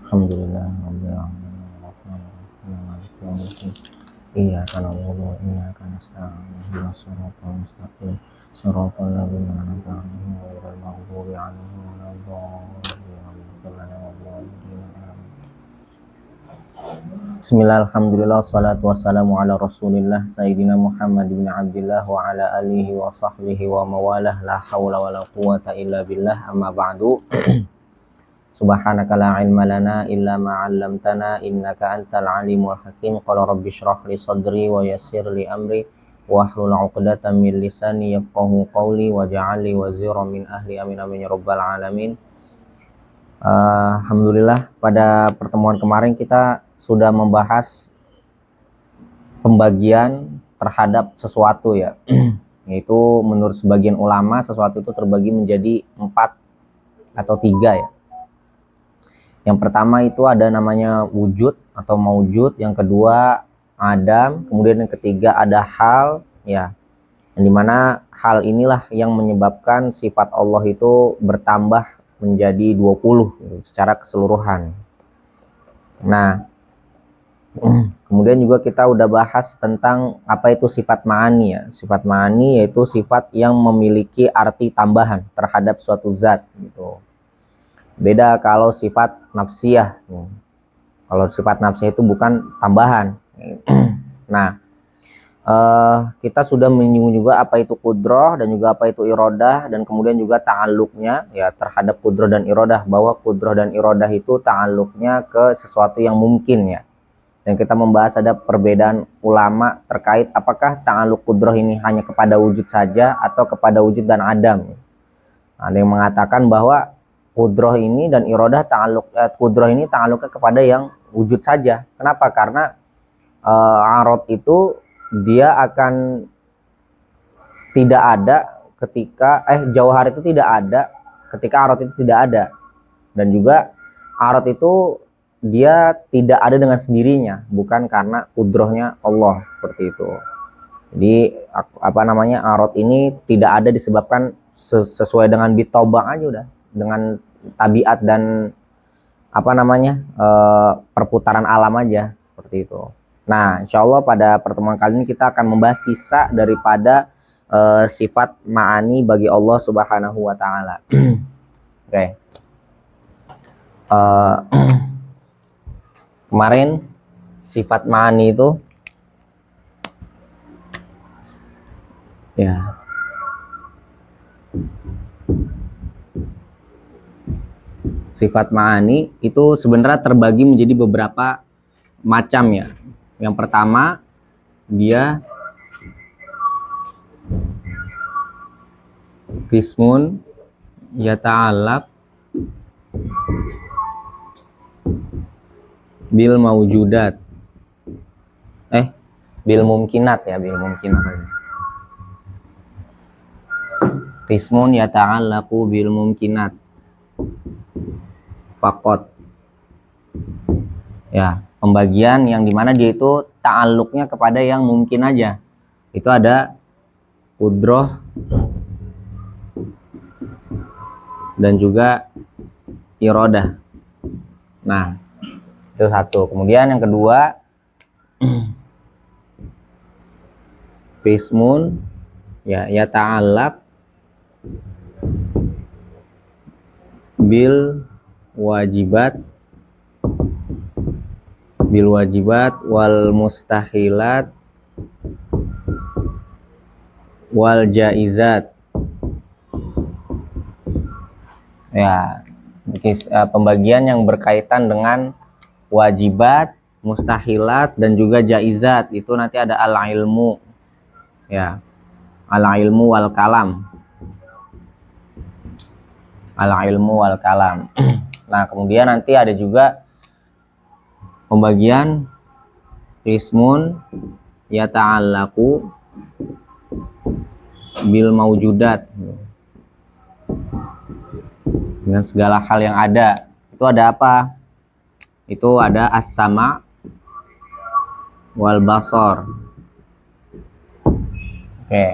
Alhamdulillah rabbil alamin arrahmanirrahim maliki yaumiddin iyyaka na'budu wa iyyaka nasta'in ihdinas siratal mustaqim siratal ladzina an'amta 'alaihim ghairil maghdubi 'alaihim waladdallin. Bismillah, alhamdulillah, wassalatu wassalamu ala rasulillah Sayyidina Muhammad bin Abdillah wa ala alihi wa sahbihi wa mawalah, la hawla wa la quwata illa billah, amma ba'du. Subhanaka la ilma lana illa ma 'allamtana innaka antal alimul hakim. Qala rabbi shrah li sadri wa yassir li amri wahlul 'uqdatam min lisani yafqahu qawli waj'al li waziran min ahli, amin amin ya rabbal alamin. Alhamdulillah, pada pertemuan kemarin kita sudah membahas pembagian terhadap sesuatu ya. Yaitu menurut sebagian ulama sesuatu itu terbagi menjadi 4 atau 3 ya. Yang pertama itu ada namanya wujud atau maujud, yang kedua adam, kemudian yang ketiga ada hal ya. Yang dimana hal inilah yang menyebabkan sifat Allah itu bertambah menjadi 20 gitu, secara keseluruhan. Nah, kemudian juga kita udah bahas tentang apa itu sifat ma'ani ya. Sifat ma'ani yaitu sifat yang memiliki arti tambahan terhadap suatu zat gitu. Beda kalau sifat nafsiyah. Kalau sifat nafsiyah itu bukan tambahan. Nah, kita sudah menyinggung juga apa itu qudrah dan juga apa itu iradah, dan kemudian juga ta'alluqnya ya terhadap qudrah dan iradah, bahwa qudrah dan iradah itu ta'alluqnya ke sesuatu yang mungkin ya. Dan kita membahas ada perbedaan ulama terkait apakah ta'alluq qudrah ini hanya kepada wujud saja atau kepada wujud dan adam. Ada yang mengatakan bahwa qudrah ini dan iradah qudrah ini ta'alluqnya kepada yang wujud saja. Kenapa? Karena arad itu dia akan tidak ada ketika jauhar itu tidak ada ketika arad itu tidak ada, dan juga arad itu dia tidak ada dengan sendirinya, bukan karena qudrahnya Allah, seperti itu. Jadi arad ini tidak ada disebabkan sesuai dengan bitobang aja udah, dengan tabiat dan perputaran alam aja, seperti itu. Nah, insya Allah pada pertemuan kali ini kita akan membahas sisa daripada sifat ma'ani bagi Allah Subhanahu wa Ta'ala. Oke. Kemarin sifat ma'ani itu ya, sifat ma'ani itu sebenarnya terbagi menjadi beberapa macam ya. Yang pertama, dia qismun yata'allaq bil mawjudat. Bil mumkinat ya, bil mumkinat aja. Qismun yata'allaqu bil mumkinat faqat. Ya, pembagian yang dimana dia itu ta'alluqnya kepada yang mungkin aja. Itu ada qudrah dan juga iradah. Nah, itu satu. Kemudian yang kedua, qismun ya ta'allaq bil wajibat wal mustahilat wal jaizat. Ya, pembagian yang berkaitan dengan wajibat, mustahilat dan juga jaizat. Itu nanti ada al-ilmu. Ya. Al-ilmu wal kalam. Al-ilmu wal kalam. Nah, kemudian nanti ada juga pembagian qismun yata'allaqu bil maujudat, dengan segala hal yang ada. Itu ada apa? Itu ada as-sama wal basar. Oke.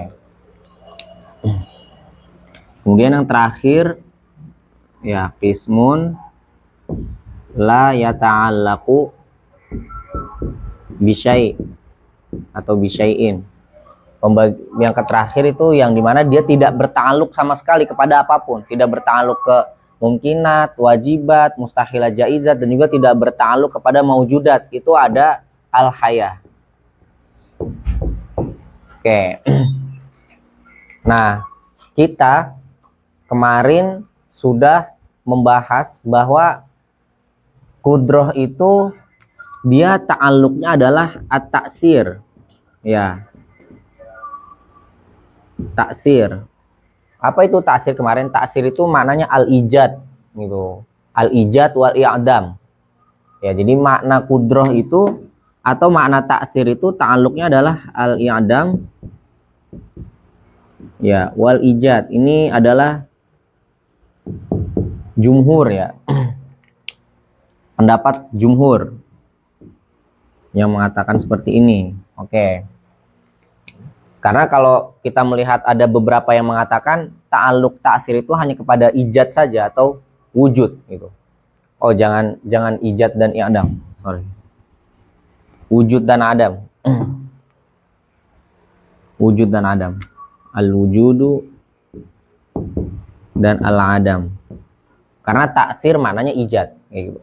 Kemudian yang terakhir ya qismun la yata'allaqu bisyai atau bisyai'in. Yang terakhir itu yang dimana dia tidak bertaluk sama sekali kepada apapun, tidak bertaluk ke mungkinat, wajibat, mustahilat, jaizat, dan juga tidak bertaluk kepada maujudat. Itu ada al-haya. Oke. Nah, kita kemarin sudah membahas bahwa kudroh itu dia ta'alluqnya adalah at-taksir. Ya. Taksir. Apa itu taksir kemarin? Taksir itu maknanya al-ijad gitu. Al-ijad wal i'dam. Ya, jadi makna kudroh itu atau makna taksir itu ta'alluqnya adalah al-i'dam ya wal ijad. Ini adalah jumhur ya. Pendapat jumhur yang mengatakan seperti ini. Oke. Karena kalau kita melihat ada beberapa yang mengatakan ta'alluq taksir itu hanya kepada ijad saja atau wujud gitu. Oh, jangan ijad dan i'dam. Sorry. Wujud dan adam. Wujud dan adam. Al-wujudu dan al-adam. Karena taksir maknanya ijad gitu.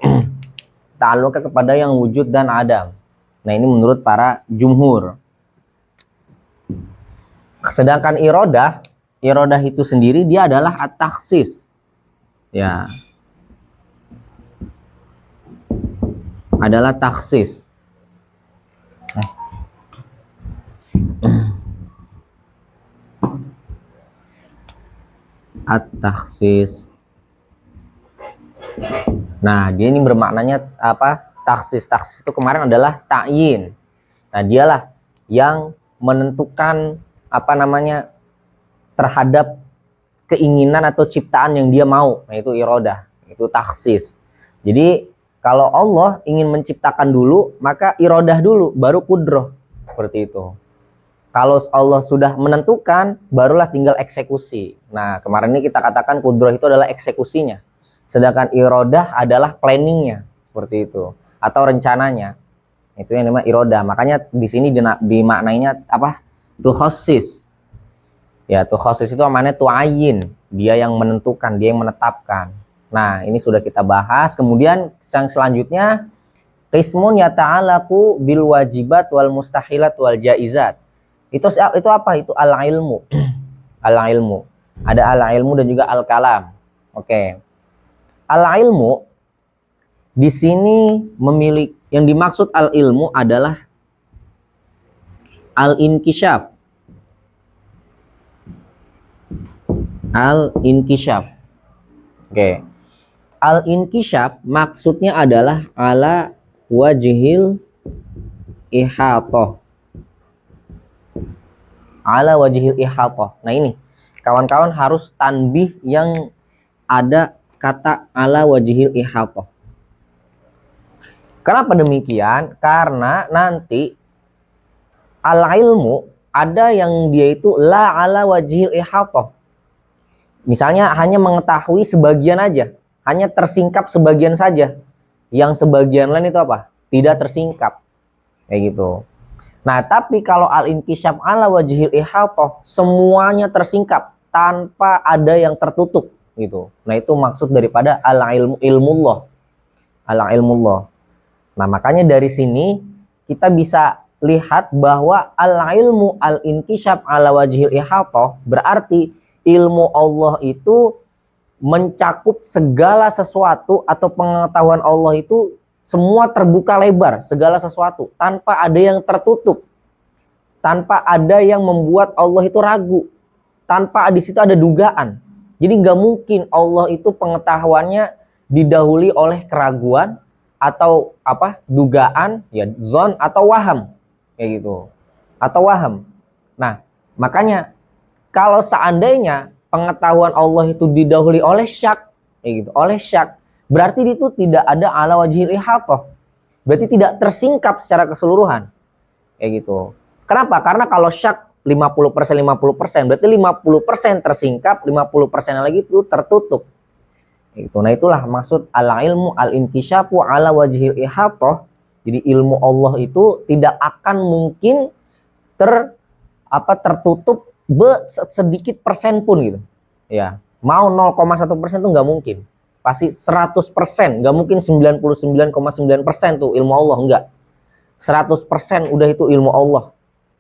Ta'alluqnya kepada yang wujud dan adam. Nah, ini menurut para jumhur. Sedangkan irodah itu sendiri dia adalah at-takhsis. Ya. Adalah takhsis. At-takhsis. Nah, dia ini bermaknanya apa? Takhsis. Takhsis itu kemarin adalah ta'yin. Nah, dialah yang menentukan apa namanya terhadap keinginan atau ciptaan yang dia mau. Nah, itu irodah, itu takhsis. Jadi kalau Allah ingin menciptakan dulu, maka irodah dulu, baru kudroh. Seperti itu. Kalau Allah sudah menentukan, barulah tinggal eksekusi. Nah, kemarin ini kita katakan kudroh itu adalah eksekusinya. Sedangkan irodah adalah planningnya. Seperti itu. Atau rencananya. Itu yang namanya irodah. Makanya di sini dimaknainya apa? Tukhosis. Ya, tukhosis itu namanya tu'ayin. Dia yang menentukan, dia yang menetapkan. Nah, ini sudah kita bahas. Kemudian yang selanjutnya, qismun yata'alaku bil wajibat wal mustahilat wal jaizat. Itu apa? Itu al-ilmu. Al-ilmu. Ada al-ilmu dan juga al-kalam. Oke. Al-ilmu di sini memiliki, yang dimaksud al-ilmu adalah al-inkishaf. Al-inkishaf. Oke. Al-inkishaf maksudnya adalah ala wajhil ihatoh. Ala wajhil ihatoh. Nah, ini kawan-kawan harus tanbih yang ada kata ala wajhil ihatoh. Kenapa demikian? Karena nanti al-ilmu ada yang dia itu la ala wajhil ihatoh. Misalnya hanya mengetahui sebagian aja, hanya tersingkap sebagian saja. Yang sebagian lain itu apa? Tidak tersingkap. Kayak gitu. Nah, tapi kalau al-inkishaf ala wajhil ihatoh, semuanya tersingkap tanpa ada yang tertutup gitu. Nah, itu maksud daripada al-ilmu ilmullah. Al-ilmullah. Nah, makanya dari sini kita bisa lihat bahwa al-ilmu al-inkishaf ala wajhil ihatoh berarti ilmu Allah itu mencakup segala sesuatu, atau pengetahuan Allah itu semua terbuka lebar, segala sesuatu tanpa ada yang tertutup, tanpa ada yang membuat Allah itu ragu, tanpa di situ ada dugaan. Jadi nggak mungkin Allah itu pengetahuannya didahului oleh keraguan atau apa dugaan, ya zon atau waham, kayak gitu, atau waham. Nah, makanya kalau seandainya pengetahuan Allah itu didahului oleh syak, kayak gitu, oleh syak, berarti itu tidak ada ala wajhil ihatoh. Berarti tidak tersingkap secara keseluruhan. Kayak gitu. Kenapa? Karena kalau syak 50%, berarti 50% tersingkap, 50% lagi itu tertutup. Itu. Nah, itulah maksud al-ilmu al-inkisyafu ala wajhil ihatah. Jadi ilmu Allah itu tidak akan mungkin tertutup sedikit persen pun gitu. Ya, mau 0,1% tuh nggak mungkin. Pasti 100%, nggak mungkin 99,9% tuh ilmu Allah, enggak. 100% udah itu ilmu Allah.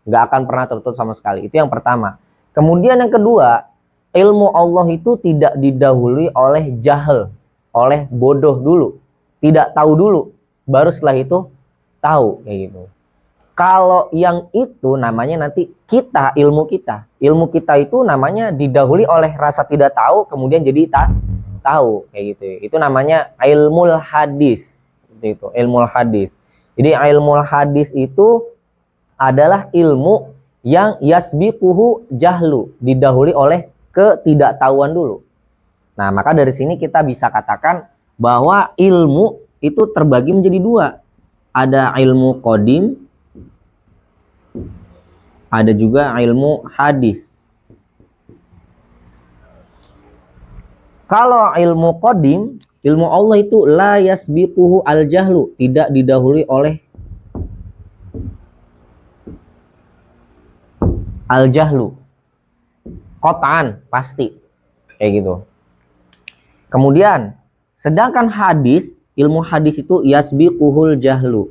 Nggak akan pernah tertutup sama sekali. Itu yang pertama. Kemudian yang kedua, ilmu Allah itu tidak didahului oleh jahil, oleh bodoh dulu. Tidak tahu dulu, baru setelah itu tahu, kayak gitu. Kalau yang itu namanya nanti kita, ilmu kita. Ilmu kita itu namanya didahului oleh rasa tidak tahu, kemudian jadi tahu, kayak gitu. Itu namanya ilmul hadis. Itu ilmul hadis. Jadi ilmul hadis itu adalah ilmu yang yasbiquhu jahlu, didahului oleh ketidaktahuan dulu. Nah, maka dari sini kita bisa katakan bahwa ilmu itu terbagi menjadi dua. Ada ilmu qadim, ada juga ilmu hadis. Kalau ilmu qadim, ilmu Allah itu la yasbiquhu al-jahlu, tidak didahului oleh al-jahlu. Qat'an, pasti. Kayak gitu. Kemudian, sedangkan hadis, ilmu hadis itu yasbiquhul jahlu,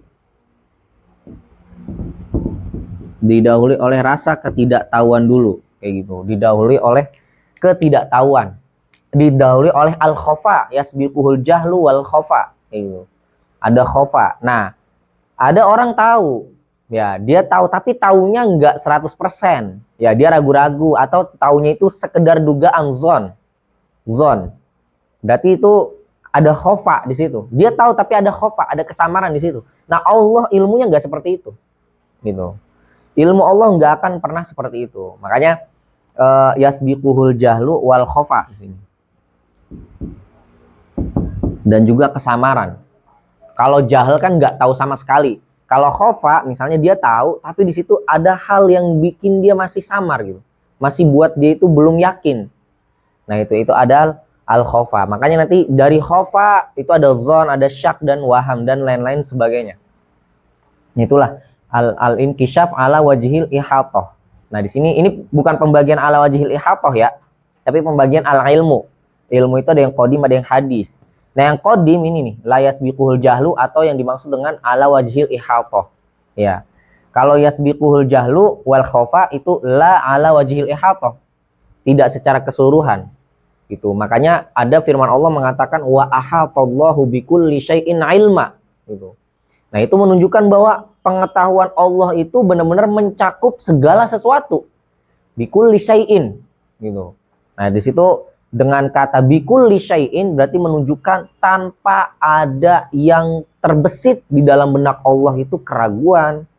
didahului oleh rasa ketidaktahuan dulu, kayak gitu. Didahului oleh ketidaktahuan, didahului oleh al khofa, yasbiquhul jahlu wal khofa, kayak gitu. Ada khofa. Nah, ada orang tahu, ya dia tahu tapi taunya enggak 100%. Ya dia ragu-ragu atau taunya itu sekedar dugaan zon. Berarti itu ada khofa di situ. Dia tahu tapi ada khofa, ada kesamaran di situ. Nah, Allah ilmunya enggak seperti itu. Gitu. Ilmu Allah nggak akan pernah seperti itu. Makanya yasbiquhul jahlu wal khofa di sini. Dan juga kesamaran. Kalau jahil kan nggak tahu sama sekali. Kalau khofa misalnya dia tahu, tapi di situ ada hal yang bikin dia masih samar gitu. Masih buat dia itu belum yakin. Nah, itu ada al khofa. Makanya nanti dari khofa itu ada zon, ada syak dan waham dan lain-lain sebagainya. Itulah al-inkisyaf ala wajhil ihatah. Nah, di sini ini bukan pembagian ala wajhil ihatah ya, tapi pembagian al-ilmu. Ilmu itu ada yang qadim, ada yang hadis. Nah, yang qadim ini nih, la yasbiquhul jahlu, atau yang dimaksud dengan ala wajhil ihatah. Ya. Kalau yasbiquhul jahlu wal khofa itu la ala wajhil ihatah. Tidak secara keseluruhan. Gitu. Makanya ada firman Allah mengatakan wa ahatallahu bikulli syai'in ilma, gitu. Nah, itu menunjukkan bahwa pengetahuan Allah itu benar-benar mencakup segala sesuatu. Bikulli syai'in, gitu. Nah, di situ dengan kata bikulli syai'in berarti menunjukkan tanpa ada yang terbesit di dalam benak Allah itu keraguan,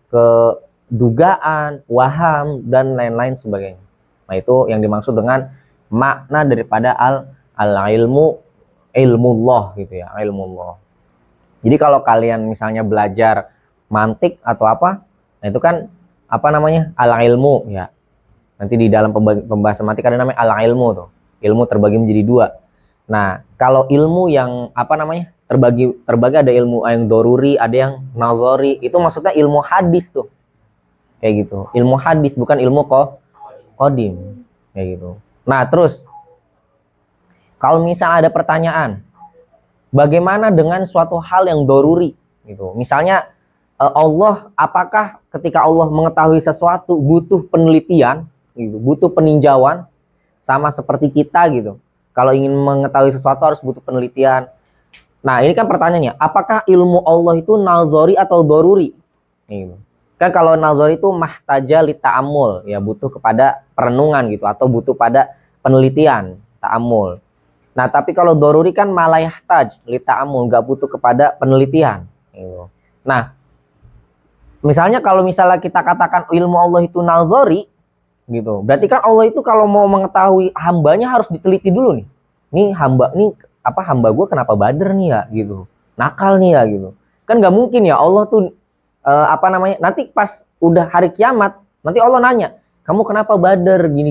kedugaan, waham dan lain-lain sebagainya. Nah, itu yang dimaksud dengan makna daripada al-ilmu, ilmullah gitu ya, ilmullah. Jadi kalau kalian misalnya belajar mantik atau apa, nah itu kan al-ilmu ya. Nanti di dalam pembahasan mantik ada namanya al-ilmu tuh. Ilmu terbagi menjadi dua. Nah, kalau ilmu yang terbagi ada ilmu yang doruri, ada yang nazari, itu maksudnya ilmu hadis tuh. Kayak gitu. Ilmu hadis bukan ilmu qadim. Kayak gitu. Nah, terus kalau misalnya ada pertanyaan, bagaimana dengan suatu hal yang doruri gitu. Misalnya Allah, apakah ketika Allah mengetahui sesuatu butuh penelitian gitu, butuh peninjauan sama seperti kita gitu. Kalau ingin mengetahui sesuatu harus butuh penelitian. Nah, ini kan pertanyaannya, apakah ilmu Allah itu nazari atau doruri? Gitu. Kan kalau nazari itu mahtaja li ta'ammul, ya butuh kepada perenungan gitu atau butuh pada penelitian, ta'ammul. Nah, tapi kalau doruri kan malayahtaj li ta'ammul, nggak butuh kepada penelitian. Gitu. Nah, misalnya kalau kita katakan ilmu Allah itu nazari, gitu. Berarti kan Allah itu kalau mau mengetahui hambanya harus diteliti dulu nih. Hamba gue kenapa bader nih ya, gitu. Nakal nih ya, gitu. Kan nggak mungkin ya Allah tuh nanti pas udah hari kiamat, nanti Allah nanya, kamu kenapa bader gini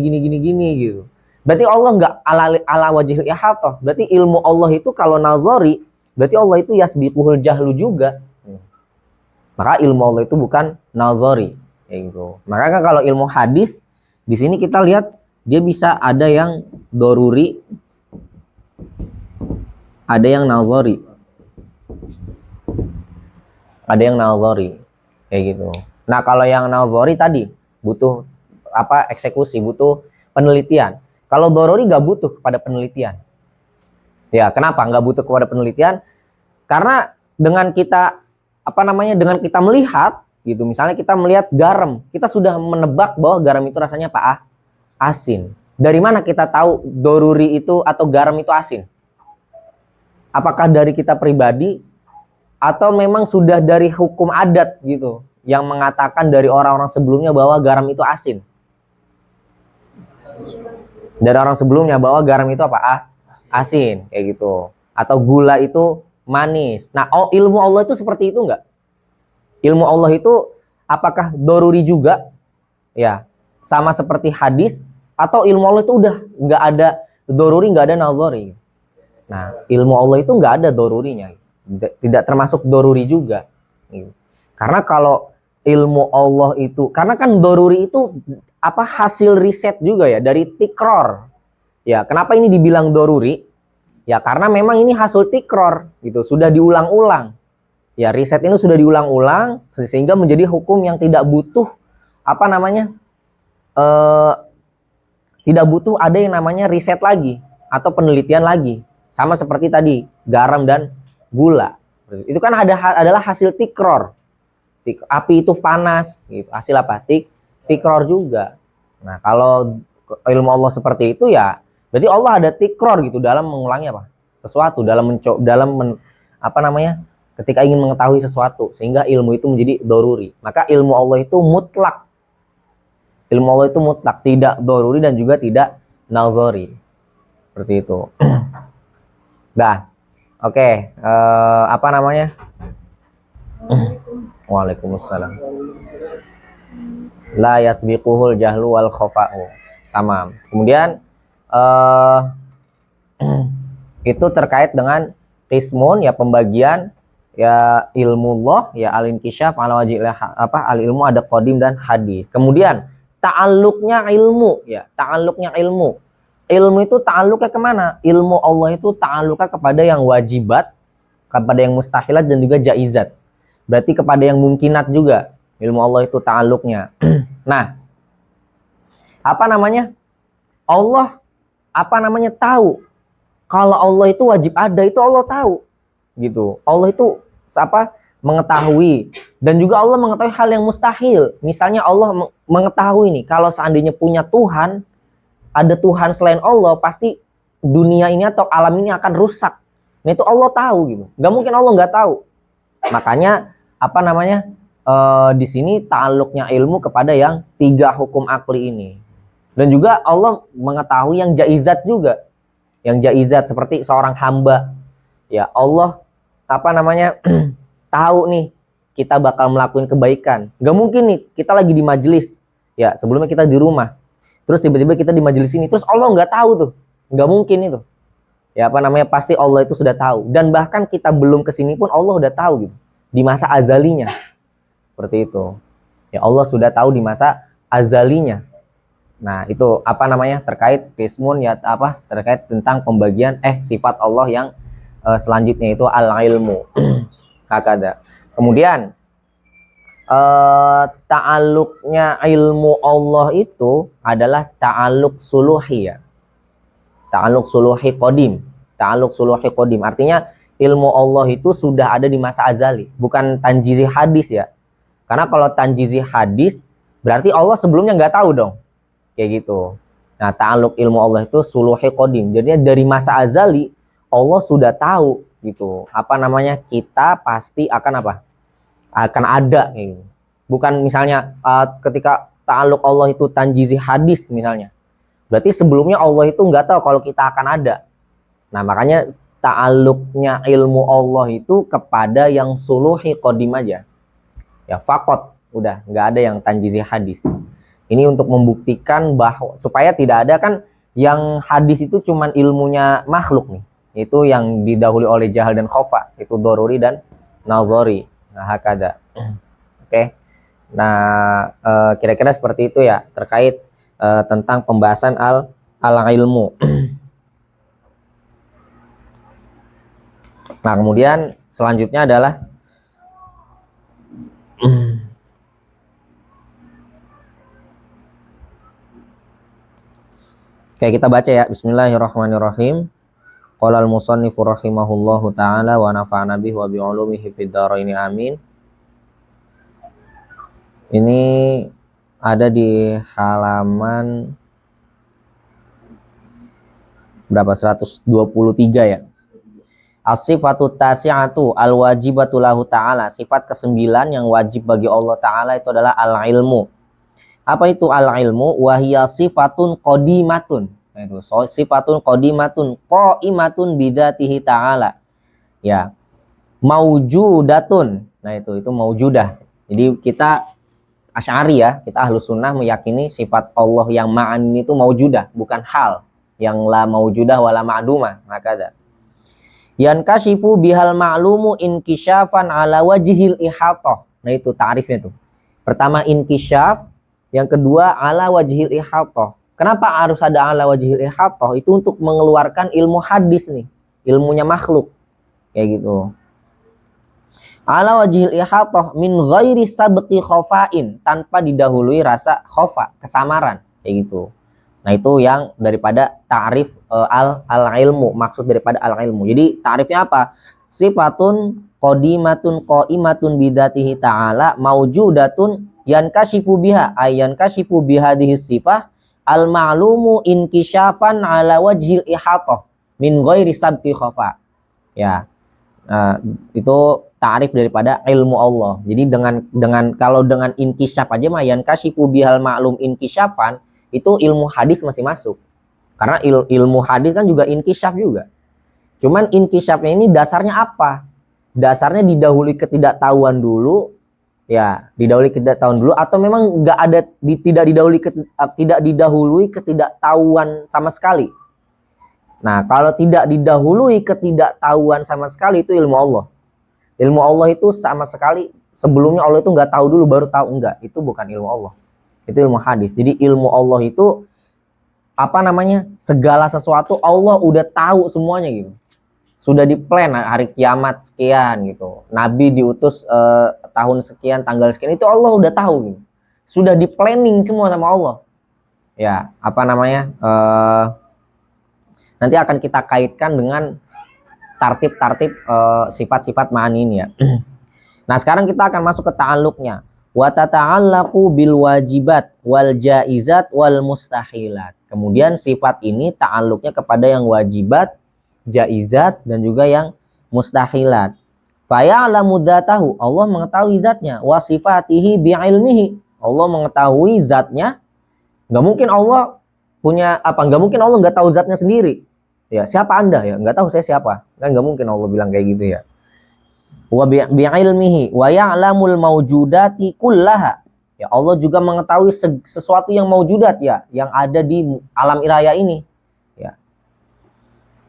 gitu. Berarti Allah nggak ala wajhil ihatah. Berarti ilmu Allah itu kalau nazari, berarti Allah itu yasbiquhul jahlu juga. Maka ilmu Allah itu bukan nazari, kayak gitu. Maka kalau ilmu hadis di sini kita lihat dia bisa ada yang doruri, ada yang nazari, ada yang nazari, kayak gitu. Nah kalau yang nazari tadi butuh apa, eksekusi, butuh penelitian. Kalau doruri nggak butuh kepada penelitian. Ya kenapa nggak butuh kepada penelitian? Karena dengan kita dengan kita melihat gitu, misalnya kita melihat garam, kita sudah menebak bahwa garam itu rasanya apa? Asin. Dari mana kita tahu doruri itu atau garam itu asin? Apakah dari kita pribadi atau memang sudah dari hukum adat gitu yang mengatakan dari orang-orang sebelumnya bahwa garam itu asin? Dari orang sebelumnya bahwa garam itu apa? Asin, kayak gitu. Atau gula itu manis. Nah, ilmu Allah itu seperti itu enggak? Ilmu Allah itu apakah doruri juga? Ya, sama seperti hadis, atau ilmu Allah itu udah nggak ada doruri, nggak ada nazari. Nah, ilmu Allah itu nggak ada dorurinya, tidak termasuk doruri juga. Karena kalau ilmu Allah itu, karena kan doruri itu apa, hasil riset juga ya dari tikror. Ya, kenapa ini dibilang doruri? Ya karena memang ini hasil tikror gitu, sudah diulang-ulang. Ya riset ini sudah diulang-ulang sehingga menjadi hukum yang tidak butuh tidak butuh ada yang namanya riset lagi atau penelitian lagi. Sama seperti tadi garam dan gula. Itu kan adalah hasil tikror. Api itu panas gitu. Hasil apa? Tikror juga. Nah, kalau ilmu Allah seperti itu ya berarti Allah ada tikror gitu dalam mengulangi sesuatu, ketika ingin mengetahui sesuatu, sehingga ilmu itu menjadi doruri. Maka ilmu Allah itu mutlak. Ilmu Allah itu mutlak, tidak doruri dan juga tidak nazari. Seperti itu. Dah. Oke, Waalaikumsalam. La yasbiquhul jahlu wal khafa'u. Tamam. Kemudian itu terkait dengan qismun, ya pembagian, ya ilmullah, ya al-inkisyaf ala wajhil al ilmu, ada qadim dan hadis. Kemudian ta'alluqnya ilmu, ya ta'alluqnya ilmu. Ilmu itu ta'alluqnya kemana? Ilmu Allah itu ta'alluqnya kepada yang wajibat, kepada yang mustahilat dan juga jaizat. Berarti kepada yang mungkinat juga. Ilmu Allah itu ta'alluqnya. Nah, Allah tahu kalau Allah itu wajib ada, itu Allah tahu gitu. Allah itu mengetahui, dan juga Allah mengetahui hal yang mustahil. Misalnya Allah mengetahui nih, kalau seandainya punya Tuhan, ada Tuhan selain Allah, pasti dunia ini atau alam ini akan rusak. Nah itu Allah tahu gitu. Nggak mungkin Allah nggak tahu. Makanya di sini ta'alluqnya ilmu kepada yang 3 hukum akli ini. Dan juga Allah mengetahui yang jaizat juga. Yang jaizat seperti seorang hamba. Ya Allah tahu nih kita bakal melakukan kebaikan. Gak mungkin nih kita lagi di majelis. Ya sebelumnya kita di rumah. Terus tiba-tiba kita di majelis ini. Terus Allah nggak tahu tuh. Gak mungkin itu. Ya pasti Allah itu sudah tahu. Dan bahkan kita belum kesini pun Allah udah tahu gitu. Di masa azalinya. Seperti itu. Ya Allah sudah tahu di masa azalinya. Nah, itu terkait qismun, ya terkait tentang pembagian sifat Allah yang selanjutnya itu al-ilmu. Hakada. Kemudian ta'alluqnya ilmu Allah itu adalah ta'alluq suluhi, ya. Ta'alluq suluhi qadim. Ta'alluq suluhi qadim. Artinya ilmu Allah itu sudah ada di masa azali, bukan tanjizi hadis, ya. Karena kalau tanjizi hadis berarti Allah sebelumnya nggak tahu dong. Kayak gitu. Nah, ta'alluq ilmu Allah itu suluhi qadim. Jadi dari masa azali Allah sudah tahu gitu. Kita pasti akan akan ada gitu. Bukan misalnya ketika ta'alluq Allah itu tanjizi hadis misalnya. Berarti sebelumnya Allah itu nggak tahu kalau kita akan ada. Nah, makanya ta'alluqnya ilmu Allah itu kepada yang suluhi qadim aja. Ya faqat, udah nggak ada yang tanjizi hadis. Ini untuk membuktikan bahwa supaya tidak ada kan Yang hadis itu cuman ilmunya makhluk nih. Itu yang didahului oleh jahal dan khofa, itu doruri dan nazari. Nah, hakada. Oke. Nah, kira-kira seperti itu ya terkait tentang pembahasan al ilmu. Nah, kemudian selanjutnya adalah oke, kita baca ya. Bismillahirrahmanirrahim. Qala al-musannifu rahimahullahu taala wa nafa'ana bihi wa bi ulumihi fid dharain amin. Ini ada di halaman berapa? 123 ya. As-sifatu tasi'atu al-wajibatu lahu ta'ala. Sifat ke-9 yang wajib bagi Allah Ta'ala itu adalah al-ilmu. Apa itu al-ilmu? Wahiyya sifatun qadimatun. Nah, itu sifatun qadimatun qaimatun bidzatihi ta'ala. Ya. Maujudatun. Nah, itu maujudah. Jadi kita Asy'ari ya, kita Ahlus Sunnah meyakini sifat Allah yang ma'ani itu maujudah, bukan hal. Yang la maujudah wala ma'dumah. Maka yankashifu bihal ma'lumu inkisyafan ala wajhil ihatah. Nah, itu ta'rifnya tuh. Pertama inkisyaf, yang kedua ala wajhil ihatah. Kenapa harus ada ala wajhil ihatah? Itu untuk mengeluarkan ilmu hadis nih, ilmunya makhluk. Kayak gitu. Ala wajhil ihatah min ghairi sabqi khofain, tanpa didahului rasa khofa, kesamaran. Kayak gitu. Nah, itu yang daripada ta'rif al-ilmu, maksud daripada al-ilmu. Jadi ta'rifnya apa? Sifatun qadimatun qaimatun bidzatihi ta'ala maujudatun yankashifu biha yankashifu bihadhihi sifah al-ma'lumu inkisyafan ala wajhil ihatah min ghairi sabqi khofa. Ya. Itu ta'rif daripada ilmu Allah. Jadi dengan kalau dengan inkisyaf aja mah yankashifu bihal ma'lum inkisyafan, itu ilmu hadis masih masuk. Karena ilmu hadis kan juga inkisyaf juga. Cuman inkisyafnya ini dasarnya apa? Dasarnya didahului ketidaktahuan dulu, ya, didahului ketidaktahuan dulu, atau memang nggak ada tidak didahului ketidaktahuan sama sekali. Nah, kalau tidak didahului ketidaktahuan sama sekali itu ilmu Allah. Ilmu Allah itu sama sekali sebelumnya Allah itu nggak tahu dulu baru tahu, enggak. Itu bukan ilmu Allah. Itu ilmu hadis. Jadi ilmu Allah itu apa namanya? Segala sesuatu Allah udah tahu semuanya gitu. Sudah diplan hari kiamat sekian gitu. Nabi diutus tahun sekian, tanggal sekian, itu Allah udah tahu gitu. Sudah di planning semua sama Allah. Ya, apa namanya? Nanti akan kita kaitkan dengan tartib-tartib sifat-sifat ma'ani ini ya. Nah, sekarang kita akan masuk ke ta'alluqnya. Wa tata'allaqu bil wajibat wal jaizat wal mustahilat. Kemudian sifat ini ta'alluqnya kepada yang wajibat, jaizat, dan juga yang mustahilat. Fa ya'lamu dzatahu, Allah mengetahui zatnya, wa sifatihi bi'ilmihi. Allah mengetahui zatnya. Enggak mungkin Allah punya apa? Enggak mungkin Allah enggak tahu zatnya sendiri. Ya, siapa Anda ya? Enggak tahu saya siapa. Kan enggak mungkin Allah bilang kayak gitu ya. Wa bi'ilmihi wa ya'lamul mawjudati kullaha. Ya, Allah juga mengetahui sesuatu yang mawjudat ya, yang ada di alam raya ini. Ya.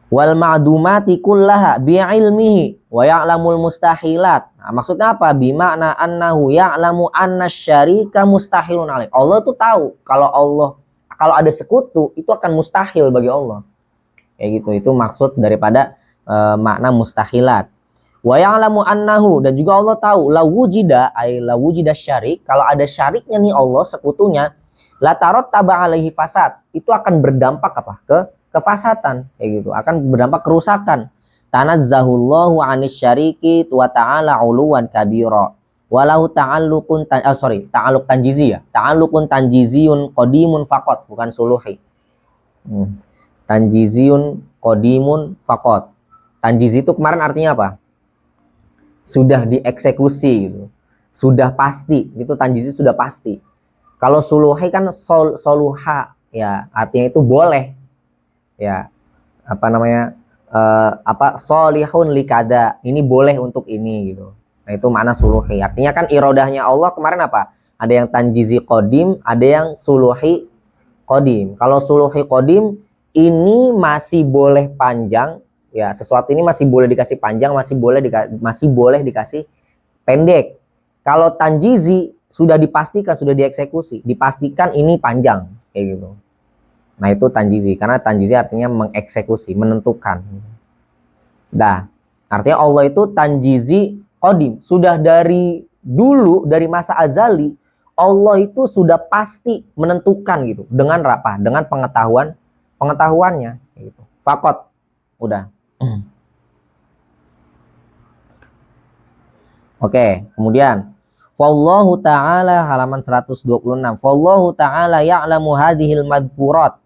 Wal ma'dumati kullaha bi'ilmihi wa ya'lamul mustahilat. Nah, maksudnya apa? Bima'na annahu ya'lamu anna syarika mustahilun alaih. Allah itu tahu kalau ada sekutu itu akan mustahil bagi Allah. Kayak gitu. Itu maksud daripada makna mustahilat. Wa ya'lamu annahu, dan juga Allah tahu la wujida syarik, kalau ada syariknya nih Allah sekutunya, la tarattaba alaihi fasad, itu akan berdampak apa? Ke kefasatan, kayak gitu. Akan berdampak kerusakan. Tanazzahullahu 'anis syariki wa ta'ala 'uluwan kabira. Walau ta'alluqun ta'alluq tanjizi ya. Ta'alluqun tanjiziyun qadimun faqat, bukan suluhi. Tanjiziyun qadimun faqat. Tanjizi itu kemarin artinya apa? Sudah dieksekusi gitu. Sudah pasti, itu tanjizi sudah pasti. Kalau suluhi kan soluha ya, artinya itu boleh. Ya. Apa namanya? Solihun likada. Ini boleh untuk ini gitu. Nah, itu makna suluhi. Artinya kan irodahnya Allah kemarin apa? Ada yang tanjizi qadim, ada yang suluhi qadim. Kalau suluhi qadim ini masih boleh panjang, ya sesuatu ini masih boleh dikasih panjang, masih boleh dikasih pendek. Kalau tanjizi sudah dipastikan, sudah dieksekusi, dipastikan ini panjang kayak gitu. Nah itu tanjizi, karena tanjizi artinya mengeksekusi, menentukan. Nah, artinya Allah itu tanjizi qadim, sudah dari dulu, dari masa azali, Allah itu sudah pasti menentukan gitu, dengan apa? Dengan pengetahuannya gitu. Fakot, udah. Oke, kemudian Wallahu ta'ala halaman 126. Wallahu ta'ala ya'lamu hadhil madhkurat.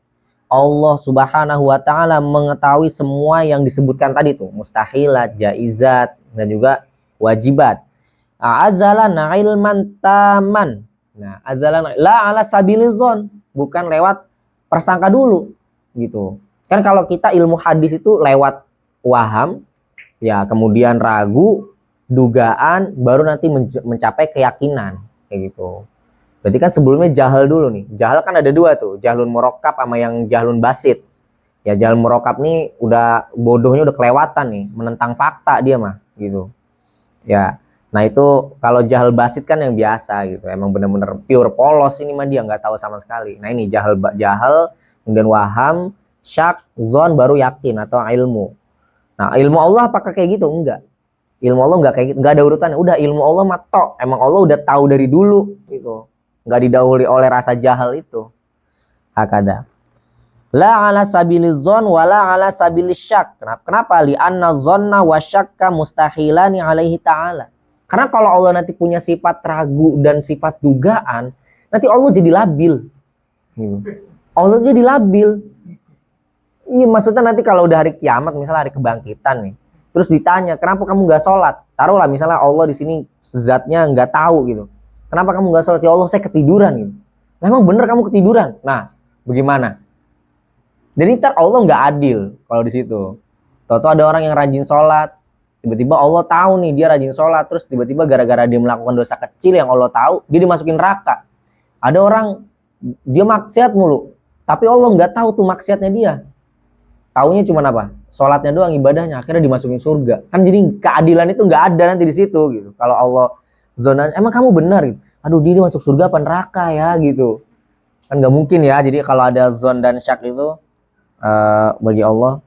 Allah Subhanahu wa taala mengetahui semua yang disebutkan tadi tuh, mustahilat, jaizat, dan juga wajibat. Azalan ilman taman. Nah, azalan la ala sabilizon, bukan lewat persangka dulu gitu. Kan kalau kita ilmu hadis itu lewat waham, ya kemudian ragu, dugaan, baru nanti mencapai keyakinan kayak gitu. Berarti kan sebelumnya jahal dulu nih. Jahal kan ada dua tuh, jahlun murakkab sama yang jahlun basit. Ya jahlun murakkab nih udah bodohnya udah kelewatan nih, menentang fakta dia mah gitu. Ya. Nah itu kalau jahal basit kan yang biasa gitu. Emang bener-bener pure polos ini mah dia nggak tahu sama sekali. Nah ini jahal, kemudian waham, syak, zon baru yakin atau ilmu. Nah ilmu Allah apakah kayak gitu? Enggak. Ilmu Allah nggak kayak gitu, nggak ada urutannya. Udah ilmu Allah matok, emang Allah udah tahu dari dulu gitu. Nggak didahului oleh rasa jahal itu. Hakada. La ala sabiliz zon wala ala sabilis syak. Kenapa? Li anna zonna wa syakka mustahilani alaihi ta'ala. Karena kalau Allah nanti punya sifat ragu dan sifat dugaan, nanti Allah jadi labil. Allah jadi labil. Iya, maksudnya nanti kalau udah hari kiamat, misalnya hari kebangkitan nih, terus ditanya, kenapa kamu nggak sholat? Taruhlah misalnya Allah di sini zatnya nggak tahu gitu. Kenapa kamu nggak sholat? Ya Allah, saya ketiduran gitu. Memang bener kamu ketiduran. Nah, bagaimana? Jadi ntar Allah nggak adil kalau di situ. Tahu-tahu ada orang yang rajin sholat, tiba-tiba Allah tahu nih dia rajin sholat, terus tiba-tiba gara-gara dia melakukan dosa kecil yang Allah tahu, dia dimasukin neraka. Ada orang dia maksiat mulu, tapi Allah nggak tahu tuh maksiatnya dia. Taunya cuma apa? Sholatnya doang, ibadahnya, akhirnya dimasukin surga. Kan jadi keadilan itu nggak ada nanti di situ gitu. Kalau Allah zona, emang kamu benar gitu. Aduh, dia masuk surga apa neraka ya gitu. Kan nggak mungkin ya. Jadi kalau ada zon dan syak itu bagi Allah.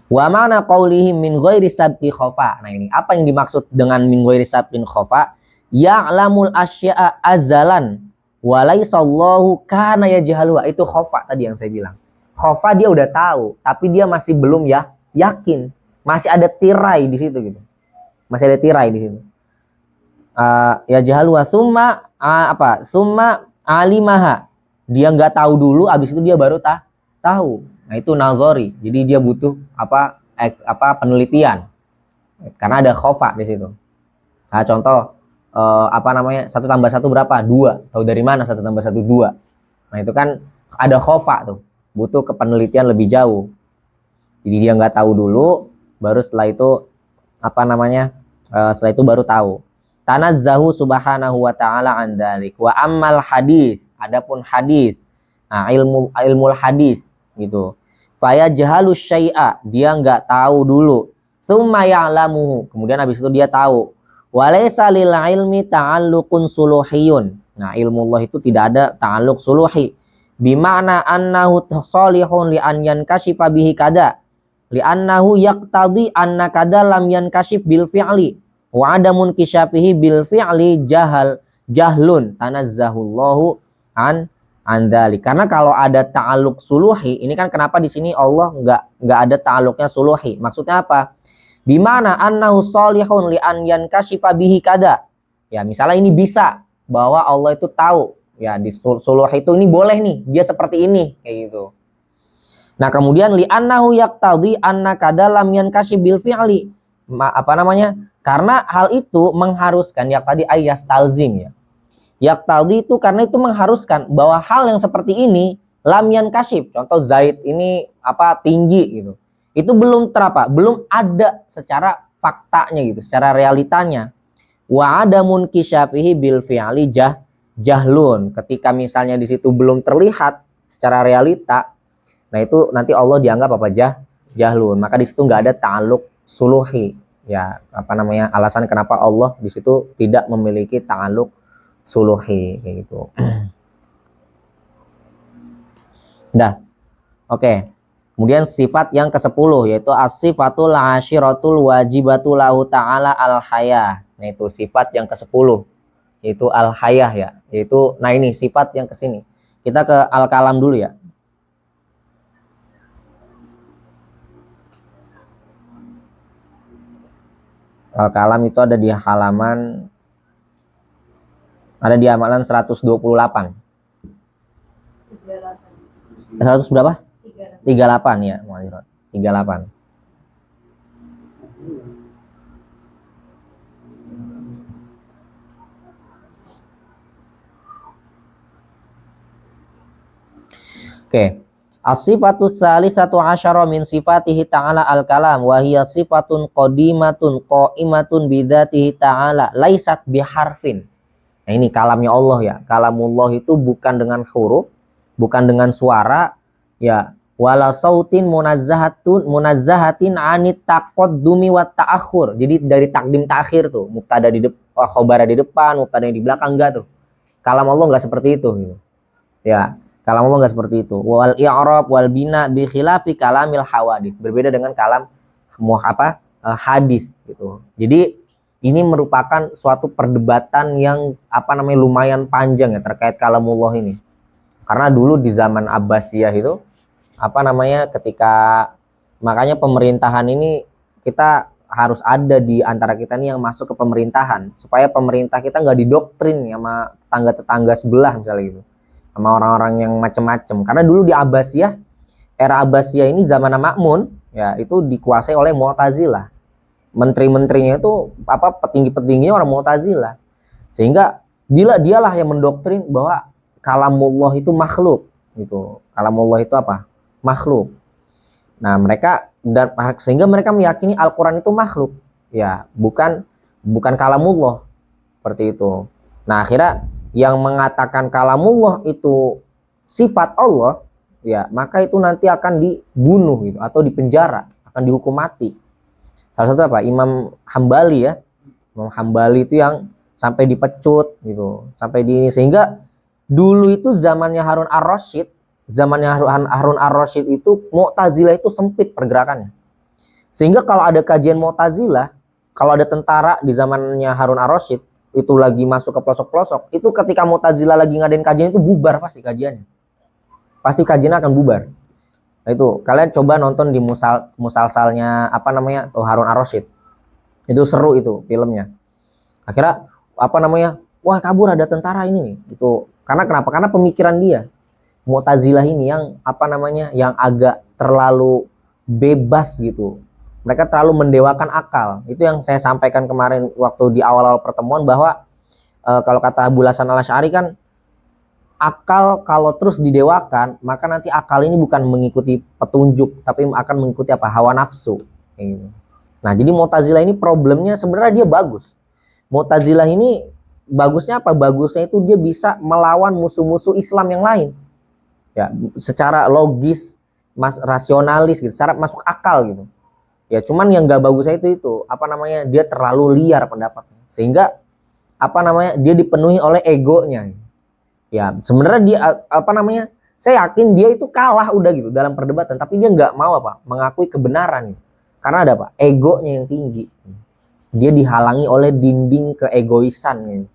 Wa ma'na qawlihi min ghairi sabqi khofa. Nah ini apa yang dimaksud dengan min ghairi sabqin khofa? Ya'lamul asya'a azalan wa laysallahu kana yajhaluha. Itu khofa tadi yang saya bilang. Khofa dia udah tahu, tapi dia masih belum ya yakin. Masih ada tirai di situ gitu. Masih ada tirai di situ. Ya jahalwa summa summa alimaha. Dia nggak tahu dulu, abis itu dia baru tahu. Nah itu nazori. Jadi dia butuh penelitian. Karena ada khofa di situ. Nah contoh 1 tambah 1 berapa? 2. Tahu dari mana 1 tambah 1 2? Nah itu kan ada khofa tuh. Butuh kepenelitian lebih jauh. Jadi dia nggak tahu dulu, baru setelah itu setelah itu baru tahu. Tanazzahu subhanahu wa ta'ala an dzalik. Wa ammal hadis, adapun hadis. Nah, ilmu hadis gitu. Faya jahalu syai'a, dia nggak tahu dulu. Tsumma ya'lamuhu, kemudian habis itu dia tahu. Walaysa lil ilmi ta'alluqun suluhiyun. Nah, ilmu Allah itu tidak ada ta'alluq suluhi. Bima'na annahu salihun li an yankashifa bihi kada. Li annahu yaqtadi anna kada lam yankashif bil fi'li. Wa adamun kisyafihi bil fi'li jahlun tanazzahullahu an dzalik. Karena kalau ada ta'alluq suluhi, ini kan kenapa di sini Allah enggak ada ta'alluqnya suluhi. Maksudnya apa? Bimana annahu salihun li an yankashifa bihi kada. Ya, misalnya ini bisa bahwa Allah itu tahu, ya di suluh itu ini boleh nih, dia seperti ini kayak gitu. Nah, kemudian li annahu yaqtadi anna kada lam yankashif bil fi'li. Karena hal itu mengharuskan yaqtadi ayas talzim ya. Yaqtadi itu karena itu mengharuskan bahwa hal yang seperti ini lam yankashif. Contoh Zaid ini tinggi gitu. Itu belum belum ada secara faktanya gitu, secara realitanya. Wa adamun kisyafihi bil fi'li jahlun. Ketika misalnya di situ belum terlihat secara realita, Nah itu nanti Allah dianggap apa? Jahlun. Maka di situ nggak ada ta'aluk suluhi. Ya apa namanya alasan kenapa Allah di situ tidak memiliki ta'aluk suluhi kayak gitu. Dah, oke. Kemudian sifat yang ke-10 yaitu as-sifatul asyiratul wajibatu lahu ta'ala al-hayah. Nah itu sifat yang ke-10 yaitu al-hayah ya. Yaitu nah ini sifat yang ke sini. Kita ke al-kalam dulu ya. Al-kalam itu ada di halaman 128. 100 berapa? 38 ya, 38. Oke. As-sifatus salisatu asyara min sifatihi ta'ala al-kalam wa hiya sifatun qadimatun qaimatun bidzatihi ta'ala laisat biharfin. Nah ini kalamnya Allah ya. Kalamullah itu bukan dengan huruf, bukan dengan suara ya, wala sautin munazzahatin anit taqaddumi wa ta'akhur. Jadi dari takdim ta'khir tuh, mubtada di depan, khabara di depan, mubtada di belakang enggak tuh. Kalam Allah enggak seperti itu gitu. Ya. Kalam Allah nggak seperti itu. Wal i'rab wal bina bi khilafi kalamil hawadis. Berbeda dengan kalam hadis gitu. Jadi ini merupakan suatu perdebatan yang lumayan panjang ya terkait kalamullah ini. Karena dulu di zaman Abbasiyah itu ketika makanya pemerintahan ini kita harus ada di antara kita nih yang masuk ke pemerintahan supaya pemerintah kita nggak didoktrin sama tetangga-tetangga sebelah misalnya gitu. Sama orang-orang yang macam-macam. Karena dulu di Abbasiyah, era Abbasiyah ini zaman Ma'mun, ya itu dikuasai oleh Mu'tazilah. Menteri-menterinya itu petinggi-petingginya orang Mu'tazilah. Sehingga dialah yang mendoktrin bahwa kalamullah itu makhluk, gitu. Kalamullah itu apa? Makhluk. Nah, sehingga mereka meyakini Al-Qur'an itu makhluk. Ya, bukan kalamullah. Seperti itu. Nah, akhirnya yang mengatakan kalamullah itu sifat Allah, ya maka itu nanti akan dibunuh gitu atau dipenjara, akan dihukum mati. Salah satu Imam Hambali ya. Imam Hambali itu yang sampai dipecut gitu, sampai sehingga dulu itu zamannya Harun ar-Rasyid, itu Mu'tazilah itu sempit pergerakannya. Sehingga kalau ada kajian Mu'tazilah, kalau ada tentara di zamannya Harun ar-Rasyid itu lagi masuk ke pelosok-pelosok, itu ketika Mu'tazilah lagi ngadain kajian itu bubar pasti kajiannya. Pasti kajiannya akan bubar. Nah itu, kalian coba nonton di musalsalnya Harun ar-Rasyid. Itu seru itu filmnya. Akhirnya wah kabur ada tentara ini nih. Itu karena kenapa? Karena pemikiran dia. Mu'tazilah ini yang yang agak terlalu bebas gitu. Mereka terlalu mendewakan akal. Itu yang saya sampaikan kemarin waktu di awal-awal pertemuan bahwa kalau kata Abu Hasan al-Asy'ari kan akal kalau terus didewakan maka nanti akal ini bukan mengikuti petunjuk tapi akan mengikuti hawa nafsu. Nah jadi Mu'tazilah ini problemnya sebenarnya dia bagus. Mu'tazilah ini bagusnya apa? Bagusnya itu dia bisa melawan musuh-musuh Islam yang lain. Ya, secara logis, rasionalis gitu, secara masuk akal gitu. Ya cuman yang gak bagusnya itu dia terlalu liar pendapatnya sehingga dia dipenuhi oleh egonya. Ya sebenarnya dia saya yakin dia itu kalah udah gitu dalam perdebatan tapi dia nggak mau mengakui kebenaran karena ada egonya yang tinggi. Dia dihalangi oleh dinding keegoisan gitu.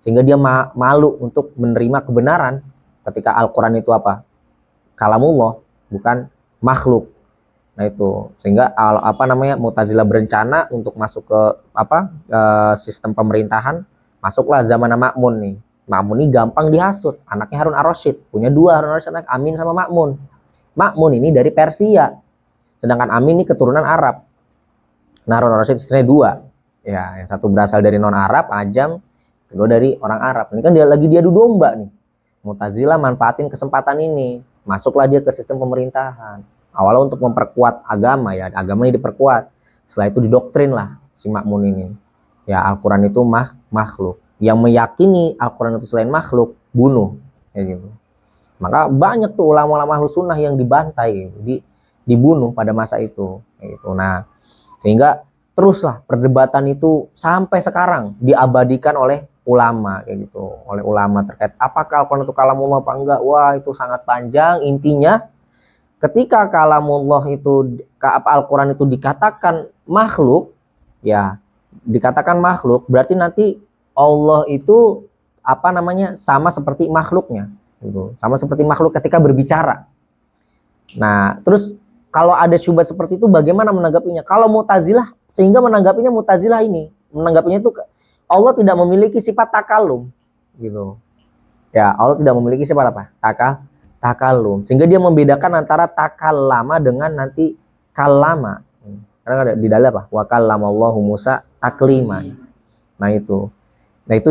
Sehingga dia malu untuk menerima kebenaran ketika Al-Qur'an itu kalamullah bukan makhluk. Nah itu sehingga Mu'tazilah berencana untuk masuk ke sistem pemerintahan, masuklah zaman Ma'mun nih. Ma'mun ini gampang dihasut, anaknya Harun ar-Rasyid, punya dua Harun ar-Rasyid, Amin sama Ma'mun. Ma'mun ini dari Persia, sedangkan Amin ini keturunan Arab. Nah Harun ar-Rasyid istrinya dua, ya yang satu berasal dari non Arab, Ajam, kedua dari orang Arab. Ini kan dia diadu domba nih. Mu'tazilah manfaatin kesempatan ini, masuklah dia ke sistem pemerintahan. Awalnya untuk memperkuat agama ya, agamanya diperkuat. Setelah itu didoktrin lah si Ma'mun ini. Ya Al-Qur'an itu makhluk. Yang meyakini Al-Qur'an itu selain makhluk, bunuh. Ya gitu. Maka banyak tuh ulama-ulama Ahlus Sunnah yang dibantai, dibunuh pada masa itu. Gitu. Nah, sehingga teruslah perdebatan itu sampai sekarang diabadikan oleh ulama kayak gitu, oleh ulama terkait apakah Al-Quran itu kalamullah apa enggak. Wah, itu sangat panjang. Intinya ketika kalamullah itu Al-Quran itu dikatakan makhluk, ya dikatakan makhluk berarti nanti Allah itu sama seperti makhluknya gitu. Sama seperti makhluk ketika berbicara. Nah, terus kalau ada syubhat seperti itu bagaimana menanggapinya? Kalau Mu'tazilah, sehingga menanggapinya Mu'tazilah ini, menanggapinya itu Allah tidak memiliki sifat takalum gitu. Ya, Allah tidak memiliki sifat apa? Takalum. Sehingga dia membedakan antara takallama dengan nanti kalama. Karena di dalam apa? Wa kallamallahu Musa taklima. Nah itu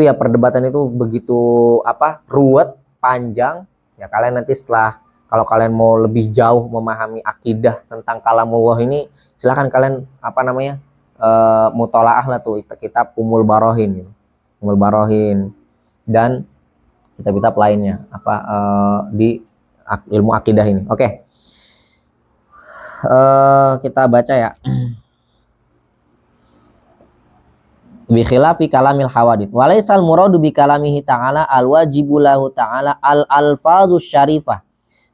ya perdebatan itu begitu ruwet, panjang. Ya kalian nanti kalau kalian mau lebih jauh memahami akidah tentang kalamullah ini, silahkan kalian mutolaah lah tuh kitab Ummul Barohin gitu. Ummul Barohin dan kitab-kitab lainnya di ilmu akidah ini. Oke. Kita baca ya. Bi khilafi kalamil hawadith walaisal muradu bi kalamihi ta'ala al-wajibu lahu ta'ala al-alfazus syarifah.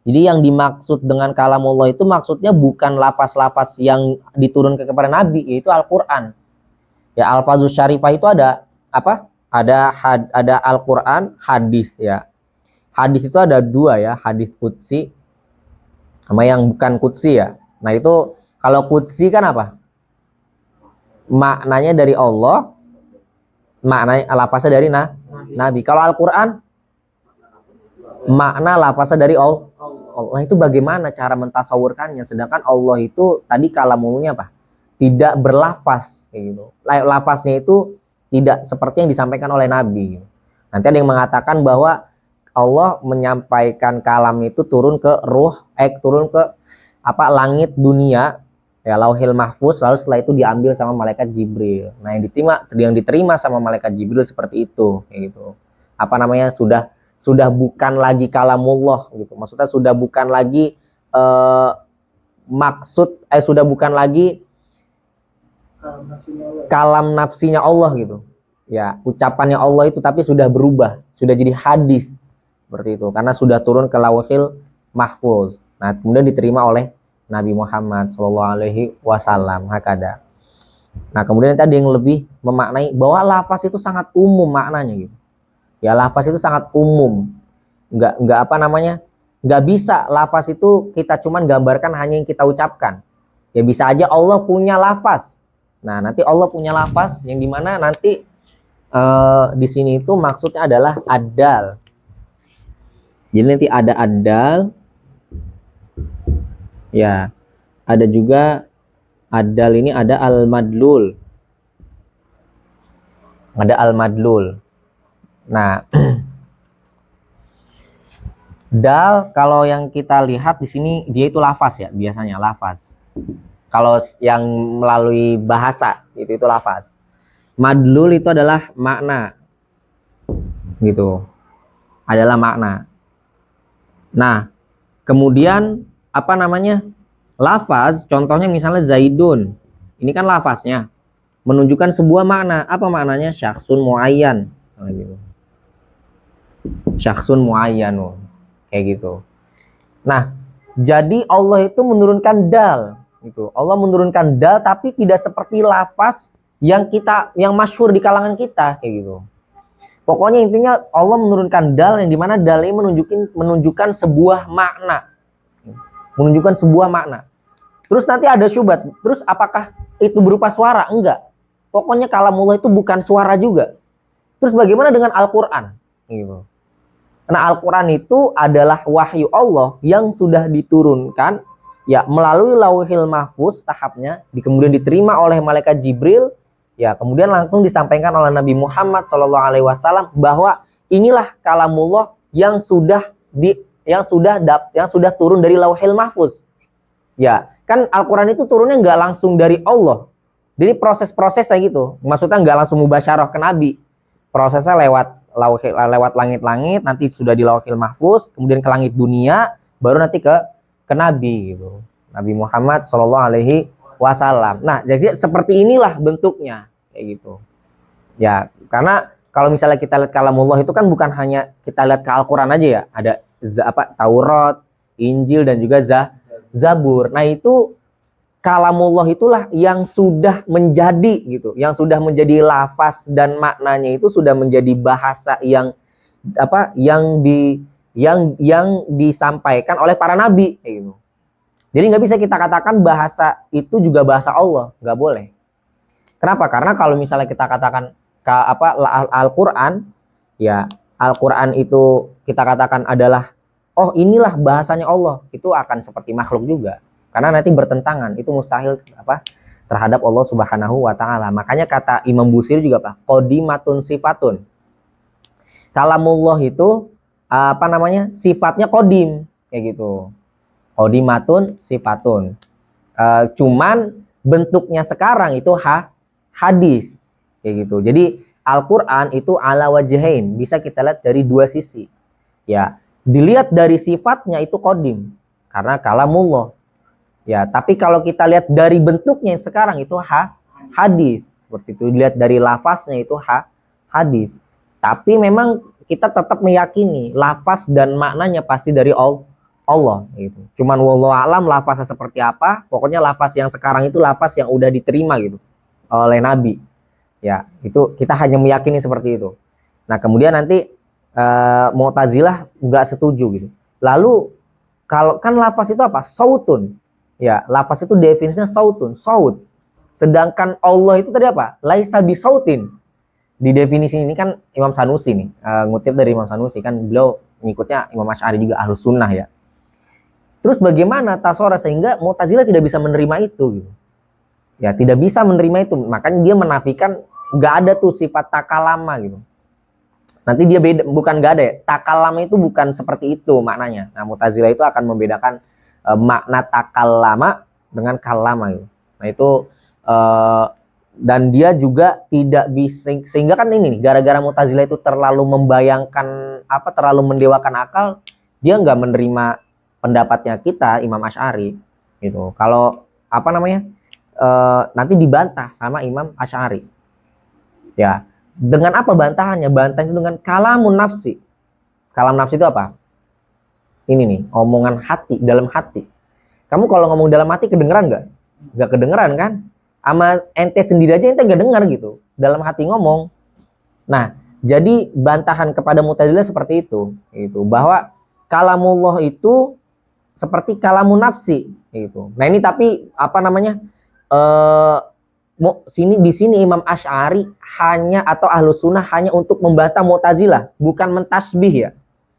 Jadi yang dimaksud dengan kalamullah itu maksudnya bukan lafaz-lafaz yang diturunkan kepada Nabi, yaitu Al-Qur'an. Ya, alfazus syarifah itu ada apa? Ada Al-Qur'an, hadis ya. Hadis itu ada dua ya, hadis qudsi sama yang bukan qudsi ya. Nah, itu kalau qudsi kan apa? Maknanya dari Allah, maknanya lafaznya dari Nabi. Kalau Al-Qur'an makna lafaznya dari Allah. Itu bagaimana cara mentasawurkannya? Sedangkan Allah itu tadi kalamulnya apa? Tidak berlafaz kayak gitu. Lafaznya itu tidak seperti yang disampaikan oleh Nabi. Nanti ada yang mengatakan bahwa Allah menyampaikan kalam itu turun ke turun ke langit dunia ya, Lauhil Mahfuz, lalu setelah itu diambil sama malaikat Jibril. Nah, yang diterima sama malaikat Jibril seperti itu kayak gitu. Sudah bukan lagi kalamullah gitu. Maksudnya sudah bukan lagi sudah bukan lagi kalam nafsinya Allah gitu. Ya, ucapannya Allah itu tapi sudah berubah, sudah jadi hadis seperti itu karena sudah turun ke Lauhil Mahfuz. Nah, kemudian diterima oleh Nabi Muhammad SAW. Hakada. Nah, kemudian tadi yang lebih memaknai bahwa lafaz itu sangat umum maknanya gitu. Ya, lafaz itu sangat umum. Nggak bisa lafaz itu kita cuman gambarkan hanya yang kita ucapkan. Ya bisa aja Allah punya lafaz. Nah, nanti Allah punya lafaz yang dimana nanti di sini itu maksudnya adalah adal. Jadi nanti ada adal. Ya, ada juga adal ini ada al-madlul. Ada al-madlul. Nah, dal kalau yang kita lihat di sini dia itu lafaz ya, biasanya lafaz. Kalau yang melalui bahasa itu lafaz. Madlul itu adalah makna. Gitu. Adalah makna. Nah, kemudian lafaz, contohnya misalnya Zaidun. Ini kan lafaznya menunjukkan sebuah makna. Apa maknanya? Syakhsun muayyan. Gitu. Syakhsun muayyanu kayak gitu. Nah, jadi Allah itu menurunkan dal gitu. Allah menurunkan dal tapi tidak seperti lafaz yang masyhur di kalangan kita kayak gitu. Pokoknya intinya Allah menurunkan dal yang dimana dal ini menunjukkan sebuah makna. Menunjukkan sebuah makna. Terus nanti ada syubhat. Terus apakah itu berupa suara? Enggak. Pokoknya kalamullah itu bukan suara juga. Terus bagaimana dengan Al-Qur'an? Gitu. Nah, Al-Quran itu adalah wahyu Allah yang sudah diturunkan ya melalui Lauhil Mahfuz tahapnya, kemudian diterima oleh malaikat Jibril, ya kemudian langsung disampaikan oleh Nabi Muhammad SAW bahwa inilah kalamullah yang sudah turun dari Lauhil Mahfuz. Ya, kan Al-Quran itu turunnya nggak langsung dari Allah. Jadi proses-prosesnya gitu. Maksudnya nggak langsung mubasyarah ke Nabi. Prosesnya lewat lewat langit-langit, nanti sudah di Lauhil Mahfuz, kemudian ke langit dunia, baru nanti ke Nabi gitu. Nabi Muhammad Shallallahu Alaihi Wasallam. Nah, jadi seperti inilah bentuknya kayak gitu. Ya, karena kalau misalnya kita lihat kalamullah itu kan bukan hanya kita lihat ke Al-Qur'an aja ya, ada Taurat, Injil dan juga Zabur. Nah, itu kalamullah itulah yang sudah menjadi gitu, yang sudah menjadi lafaz dan maknanya itu sudah menjadi bahasa yang yang disampaikan oleh para nabi kayak gitu. Jadi nggak bisa kita katakan bahasa itu juga bahasa Allah, nggak boleh. Kenapa? Karena kalau misalnya kita katakan Al-Qur'an, ya Al-Qur'an itu kita katakan adalah oh inilah bahasanya Allah, itu akan seperti makhluk juga. Karena nanti bertentangan, itu mustahil terhadap Allah Subhanahu wa taala. Makanya kata Imam Busiri juga qodimatun sifatun. Kalamullah itu sifatnya kodim kayak gitu. Qodimatun sifatun. Cuman bentuknya sekarang itu hadis kayak gitu. Jadi Al-Qur'an itu ala wajhain, bisa kita lihat dari dua sisi. Ya, dilihat dari sifatnya itu kodim karena kalamullah. Ya, tapi kalau kita lihat dari bentuknya sekarang itu hadis. Seperti itu, dilihat dari lafaznya itu hadis. Tapi memang kita tetap meyakini lafaz dan maknanya pasti dari Allah gitu. Cuman wallahu alam lafaznya seperti apa, pokoknya lafaz yang sekarang itu lafaz yang udah diterima gitu oleh Nabi. Ya, itu kita hanya meyakini seperti itu. Nah, kemudian nanti Mu'tazilah nggak setuju gitu. Lalu kalau kan lafaz itu apa? Sautun. Ya, lafaz itu definisinya sautun, saut. Sedangkan Allah itu tadi apa? Laisa bisautin. Di definisi ini kan Imam Sanusi nih, ngutip dari Imam Sanusi kan beliau ngikutnya Imam Asy'ari juga Ahlus Sunnah ya. Terus bagaimana tasawuf sehingga Mu'tazilah tidak bisa menerima itu gitu. Ya, tidak bisa menerima itu. Makanya dia menafikan nggak ada tuh sifat takalama gitu. Nanti dia beda, bukan nggak ada ya. Takalama itu bukan seperti itu maknanya. Nah, Mu'tazilah itu akan membedakan makna takalama dengan kalama gitu. Nah, itu dan dia juga tidak bisa, sehingga kan ini nih gara-gara Mu'tazilah itu terlalu membayangkan terlalu mendewakan akal, dia nggak menerima pendapatnya kita Imam Asy'ari gitu. Kalau nanti dibantah sama Imam Asy'ari. Ya, dengan apa bantahannya? Bantahannya dengan kalamun nafsi. Kalam nafsi itu apa? Ini nih, omongan hati, dalam hati. Kamu kalau ngomong dalam hati kedengeran nggak? Nggak kedengeran kan? Sama ente sendiri aja ente nggak dengar gitu. Dalam hati ngomong. Nah, jadi bantahan kepada Mu'tazilah seperti itu. Gitu. Bahwa kalamullah itu seperti kalamun nafsi. Gitu. Nah ini tapi di sini Imam Asy'ari hanya atau Ahlus Sunnah hanya untuk membantah Mu'tazilah, bukan mentasbih ya.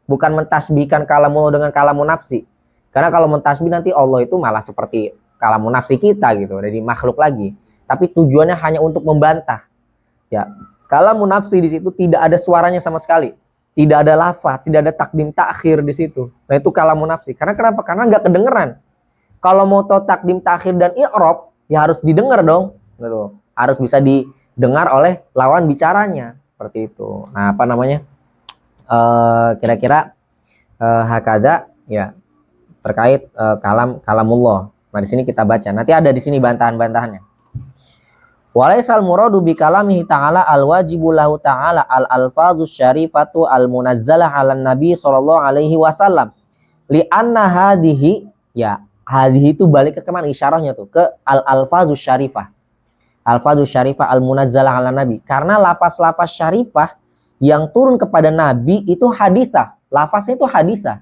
Bukan mentasbihkan kalamullah dengan kalamun nafsi. Karena kalau mentasbih nanti Allah itu malah seperti kalamun nafsi kita gitu, dari makhluk lagi. Tapi tujuannya hanya untuk membantah. Ya, kalamun nafsi di situ tidak ada suaranya sama sekali. Tidak ada lafaz, tidak ada takdim takhir di situ. Nah, itu kalamun nafsi. Karena kenapa? Karena nggak kedengeran. Kalau mau tahu takdim takhir dan i'rab, ya harus didengar dong, gitu. Harus bisa didengar oleh lawan bicaranya, seperti itu. Nah, kira-kira hakada ya terkait kalamullah. Nah, di sini kita baca. Nanti ada di sini bantahan-bantahannya. Walaisal muradu bi kalamihi ta'ala al-wajibu lahu ta'ala al-alfazus syarifatu al-munazzalah 'alan nabi sallallahu alaihi wasallam. Li anna hadhihi ya, hadhihi itu balik ke kemana isyarahnya tuh? Ke al-alfazus syarifah. Al-alfazus syarifah al-munazzalah 'alan nabi. Karena lafaz-lafaz syarifah yang turun kepada nabi itu hadisah. Lafaznya itu hadisah.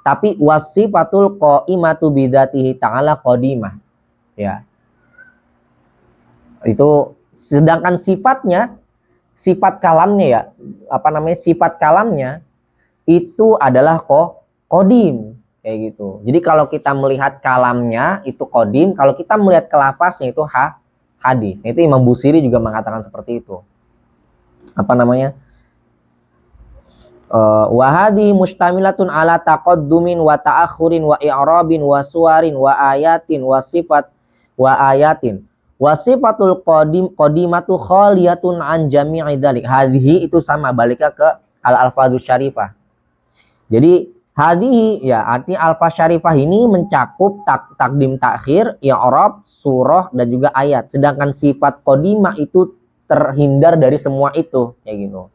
Tapi wasifatul qaimatu bidzatihi ta'ala qadimah. Ya. Itu sedangkan sifatnya, sifat kalamnya ya, sifat kalamnya itu adalah qadim kayak gitu. Jadi kalau kita melihat kalamnya itu qadim, kalau kita melihat ke lafaznya itu hadis. Itu Imam Busiri juga mengatakan seperti itu. Wa hadhihi mustamilatun ala taqaddumin wa ta'akhurin wa i'rabin wa suwarin wa ayatin wa sifat wa ayatin wa sifatul qadimatu khaliyatun an jami'i dzalik. Hadhihi itu sama baliknya ke al-alfazus syarifah. Jadi hadhihi ya arti alfaz syarifah ini mencakup takdim takhir, i'rab, surah dan juga ayat. Sedangkan sifat qadimah itu terhindar dari semua itu kayak gitu.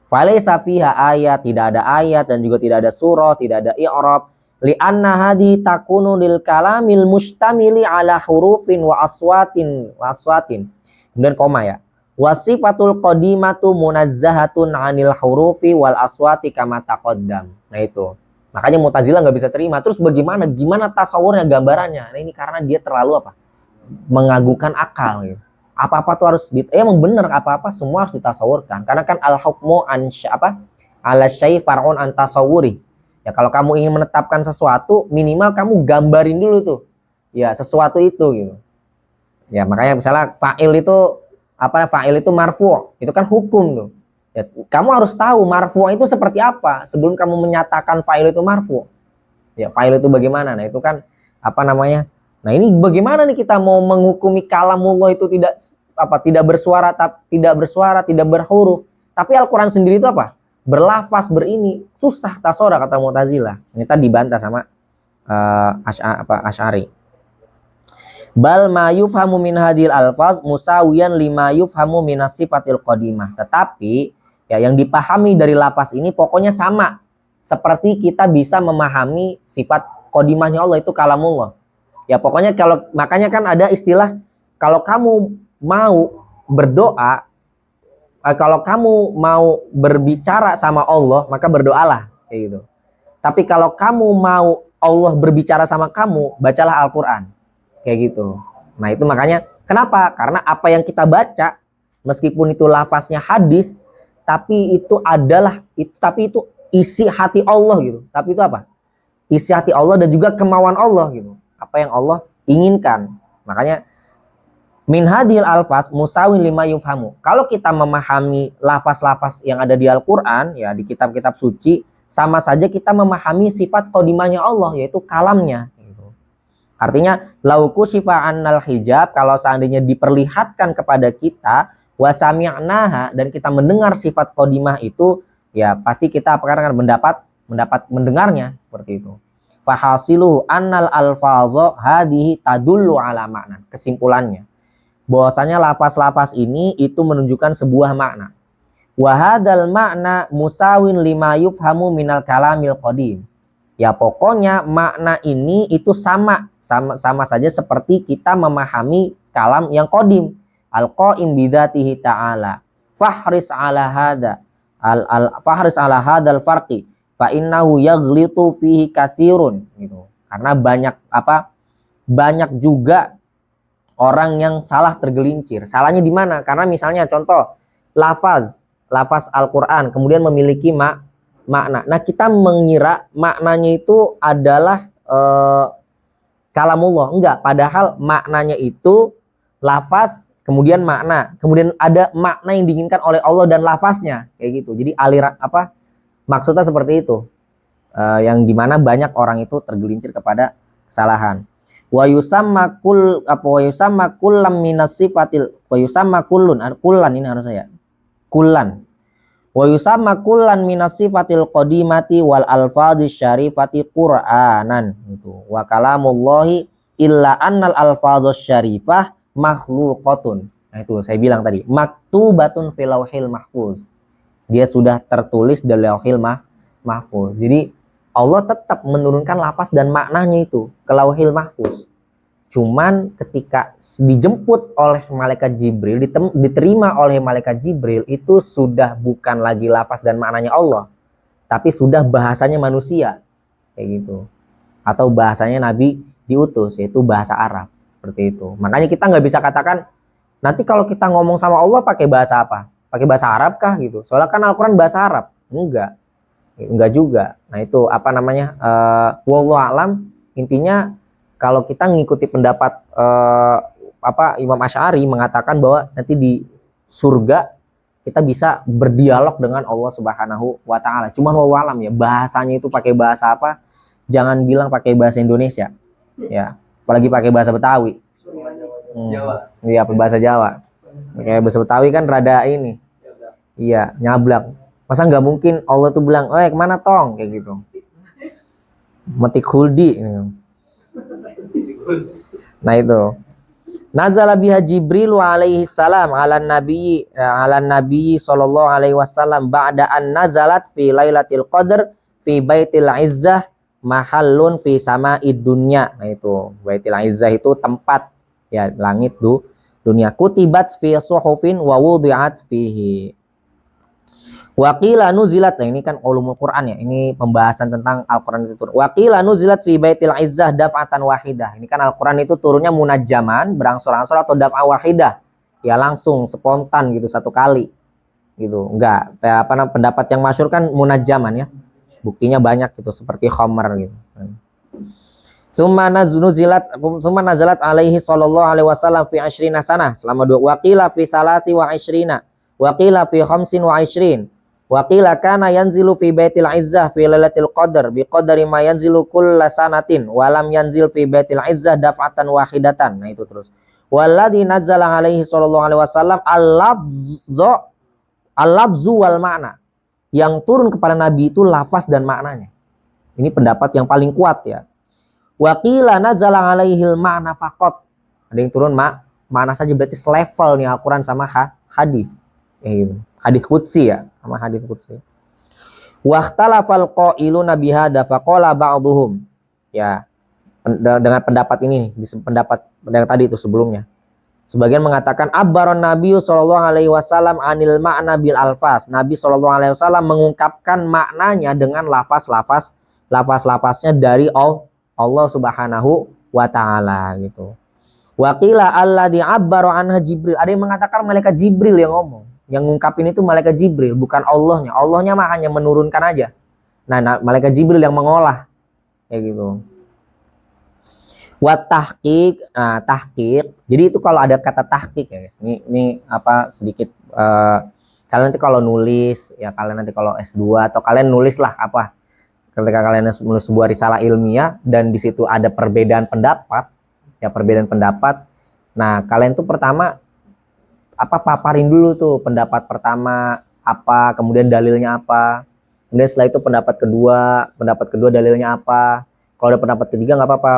Falaisa fiha ayat, tidak ada ayat dan juga tidak ada surah, tidak ada i'rab. Li'anna hadhi takunu lil kalamil mustamili ala hurufin wa aswatin. Kemudian koma ya. Wasifatul qadimatu munazzahatun 'anil hurufi wal aswati kama taqaddam. Nah itu. Makanya Mu'tazilah nggak bisa terima. Terus gimana tasawurnya, gambarannya? Nah ini karena dia terlalu apa? Mengagungkan akal gitu. Apa-apa tuh harus emang bener, apa-apa semua harus ditasawurkan. Karena kan al-hukmu ala syai' far'un an tasawuri. Ya kalau kamu ingin menetapkan sesuatu, minimal kamu gambarin dulu tuh. Ya, sesuatu itu gitu. Ya, makanya misalnya fa'il itu marfu', itu kan hukum tuh. Ya, kamu harus tahu marfu' itu seperti apa sebelum kamu menyatakan fa'il itu marfu'. Ya, fa'il itu bagaimana? Nah, itu kan Nah, ini bagaimana nih kita mau menghukumi kalamullah itu tidak bersuara, tidak berhuruf. Tapi Al-Qur'an sendiri itu apa? Berlafaz, berini. Susah tasawur kata Mu'tazilah. Ini tadi dibantah sama Asy'ari. Bal ma yufhamu min hadil alfaz musawiyan lima yufhamu minas sifatil qadimah. Tetapi ya yang dipahami dari lafaz ini pokoknya sama seperti kita bisa memahami sifat qadimahnya Allah itu kalamullah. Ya pokoknya makanya kan ada istilah kalau kamu mau berdoa, kalau kamu mau berbicara sama Allah maka berdoalah kayak gitu. Tapi kalau kamu mau Allah berbicara sama kamu, bacalah Al-Qur'an. Kayak gitu. Nah itu makanya kenapa? Karena apa yang kita baca meskipun itu lafaznya hadis, tapi itu isi hati Allah gitu. Tapi itu apa? Isi hati Allah dan juga kemauan Allah gitu. Apa yang Allah inginkan. Makanya min hadhil alfaz musawin lima yufhamu. Kalau kita memahami lafaz-lafaz yang ada di Al-Qur'an ya di kitab-kitab suci, sama saja kita memahami sifat qadimahnya Allah yaitu kalamnya. Artinya lauku sifa'annal hijab, kalau seandainya diperlihatkan kepada kita wasami'naha dan kita mendengar sifat qadimah itu ya pasti kita akan mendapat mendengarnya seperti itu. Fahasiluhu annal alfazo hadihi tadullu ala makna. Kesimpulannya bahwasanya lafaz-lafaz ini itu menunjukkan sebuah makna. Wa hadzal makna musawin lima yufhamu minal kalamil qadim. Ya pokoknya makna ini itu sama saja seperti kita memahami kalam yang qadim. Al-qaim bidzatihi ta'ala. Fahris ala hadzal farqi fa innahu yaghlitu fihi katsirun gitu. Karena banyak juga orang yang salah tergelincir. Salahnya di mana? Karena misalnya contoh lafaz Al-Qur'an kemudian memiliki makna. Nah, kita mengira maknanya itu adalah kalamullah. Enggak, padahal maknanya itu lafaz kemudian makna. Kemudian ada makna yang diinginkan oleh Allah dan lafaznya kayak gitu. Jadi maksudnya seperti itu. Yang dimana banyak orang itu tergelincir kepada kesalahan. Wa yusamma kullam minas sifatil wa yusamma kullan ini harus saya. Kullan. Wa yusamma kullan minas sifatil qadimati wal alfadhish syarifati qur'anan itu. Wa kalamullahi illa annal alfadhish syarifah makhluqatun. Nah itu saya bilang tadi, maktubatun fil lauhil mahfuz. Dia sudah tertulis di lauhil mahfuz. Jadi Allah tetap menurunkan lafaz dan maknanya itu ke lauhil mahfuz. Cuman ketika dijemput oleh malaikat Jibril, diterima oleh malaikat Jibril, itu sudah bukan lagi lafaz dan maknanya Allah, tapi sudah bahasanya manusia, kayak gitu. Atau bahasanya Nabi diutus, yaitu bahasa Arab, seperti itu. Makanya kita nggak bisa katakan, nanti kalau kita ngomong sama Allah pakai bahasa apa? Pakai bahasa Arab kah gitu? Soalnya kan Al-Quran bahasa Arab. Enggak juga. Nah itu wallahu a'lam, intinya kalau kita mengikuti pendapat Imam Asy'ari mengatakan bahwa nanti di surga kita bisa berdialog dengan Allah Subhanahu wa taala. Cuman wallahu alam ya, bahasanya itu pakai bahasa apa? Jangan bilang pakai bahasa Indonesia. Ya, apalagi pakai bahasa Betawi. Jawa. Iya, bahasa Jawa. Pakai bahasa Betawi kan rada ini. Iya, nyablak. Masa nggak mungkin Allah tuh bilang, "Eh, kemana tong?" kayak gitu. Metik huldi. Nah itu. Nazala biha Jibril alaihi salam ala nabi sallallahu alaihi wasallam ba'da an nazalat fi lailatul qadr fi baitil izzah mahallun fi sama'id dunya. Nah itu, baitil izzah itu tempat ya langit dunia. Kutibat fi suhufin wa wudi'at fihi. Waqila nuzilat, nah ini kan ulumul Quran ya, ini pembahasan tentang Al-Quran itu turun. Waqila nuzilat fi baitil izzah daf'atan wahidah. Ini kan Al-Quran itu turunnya munajjaman, berangsur-angsur atau daf'ah wahidah. Ya langsung spontan gitu satu kali. Gitu. Enggak, pendapat yang masyhur kan munajjaman ya. Buktinya banyak gitu seperti Khamar gitu. Summa nazalat alaihi sallallahu alaihi wasallam fi 20 sanah selama 2 waqila fi salati wa 20 waqila fi khamsin wa 20 waqila kana yanzilu fi baitil izzah fi lailatul qadar bi qadari ma yanzilu kulla sanatin wa lam yanzil fi baitil izzah daf'atan wahidatan. Nah itu terus walladzi nazzala alaihi sallallahu alaihi wasallam al-lafzu wal ma'na, yang turun kepada nabi itu lafaz dan maknanya. Ini pendapat yang paling kuat ya. Waqila nazala alaihil ma'na faqat, ada yang turun makna saja, berarti selevel nih Al-Quran sama hadis gitu. Hadis qudsi ya, sama hadis qudsi. Wahtalafal qailuna bihadza faqala ba'dhum, ya dengan pendapat ini, pendapat yang tadi itu sebelumnya, sebagian mengatakan abbaron Nabi sallallahu alaihi wasallam anil ma'na bil alfas, Nabi sallallahu alaihi wasallam mengungkapkan maknanya dengan lafaz-lafaznya dari Allah Subhanahu wa taala gitu. Waqila alladzi abbara anha Jibril, ada yang mengatakan malaikat Jibril yang ngomong, yang ngungkapin itu malaikat Jibril, bukan Allahnya. Allahnya mah hanya menurunkan aja. Nah, malaikat Jibril yang mengolah kayak gitu. Wa tahqiq, nah tahqiq. Jadi itu kalau ada kata tahqiq ya guys. Ini apa sedikit kalian nanti kalau nulis ya, kalian nanti kalau S2 atau kalian nulis lah apa, ketika kalian menulis sebuah risalah ilmiah dan di situ ada perbedaan pendapat, ya perbedaan pendapat. Nah, kalian tuh pertama paparin dulu tuh pendapat pertama apa, kemudian dalilnya apa. Kemudian setelah itu pendapat kedua dalilnya apa. Kalau ada pendapat ketiga nggak apa-apa,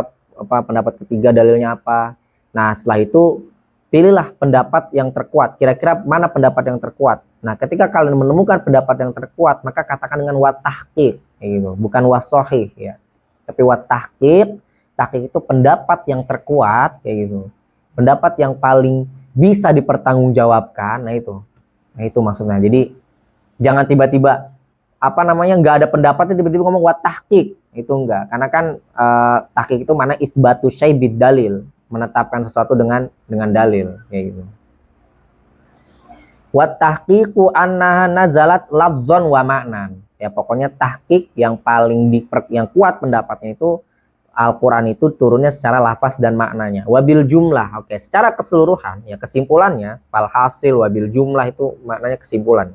pendapat ketiga dalilnya apa. Nah, setelah itu pilihlah pendapat yang terkuat. Kira-kira mana pendapat yang terkuat? Nah, ketika kalian menemukan pendapat yang terkuat, maka katakan dengan wa tahqiq gitu, bukan wa shahih ya. Tapi wa tahqiq, tahqiq itu pendapat yang terkuat kayak gitu. Pendapat yang paling bisa dipertanggungjawabkan. Nah itu maksudnya. Jadi jangan tiba-tiba nggak ada pendapatnya tiba-tiba ngomong wa tahqiq, itu enggak. Karena kan tahqiq itu mana isbatu syai' bid dalil, menetapkan sesuatu dengan dalil kayak gitu. Wa tahqiqu annaha nazalat lafzon wa ma'nan. Ya pokoknya tahqiq yang yang kuat pendapatnya itu Al-Quran itu turunnya secara lafaz dan maknanya. Wabil jumlah, oke, secara keseluruhan ya kesimpulannya, falhasil wabil jumlah itu maknanya kesimpulan.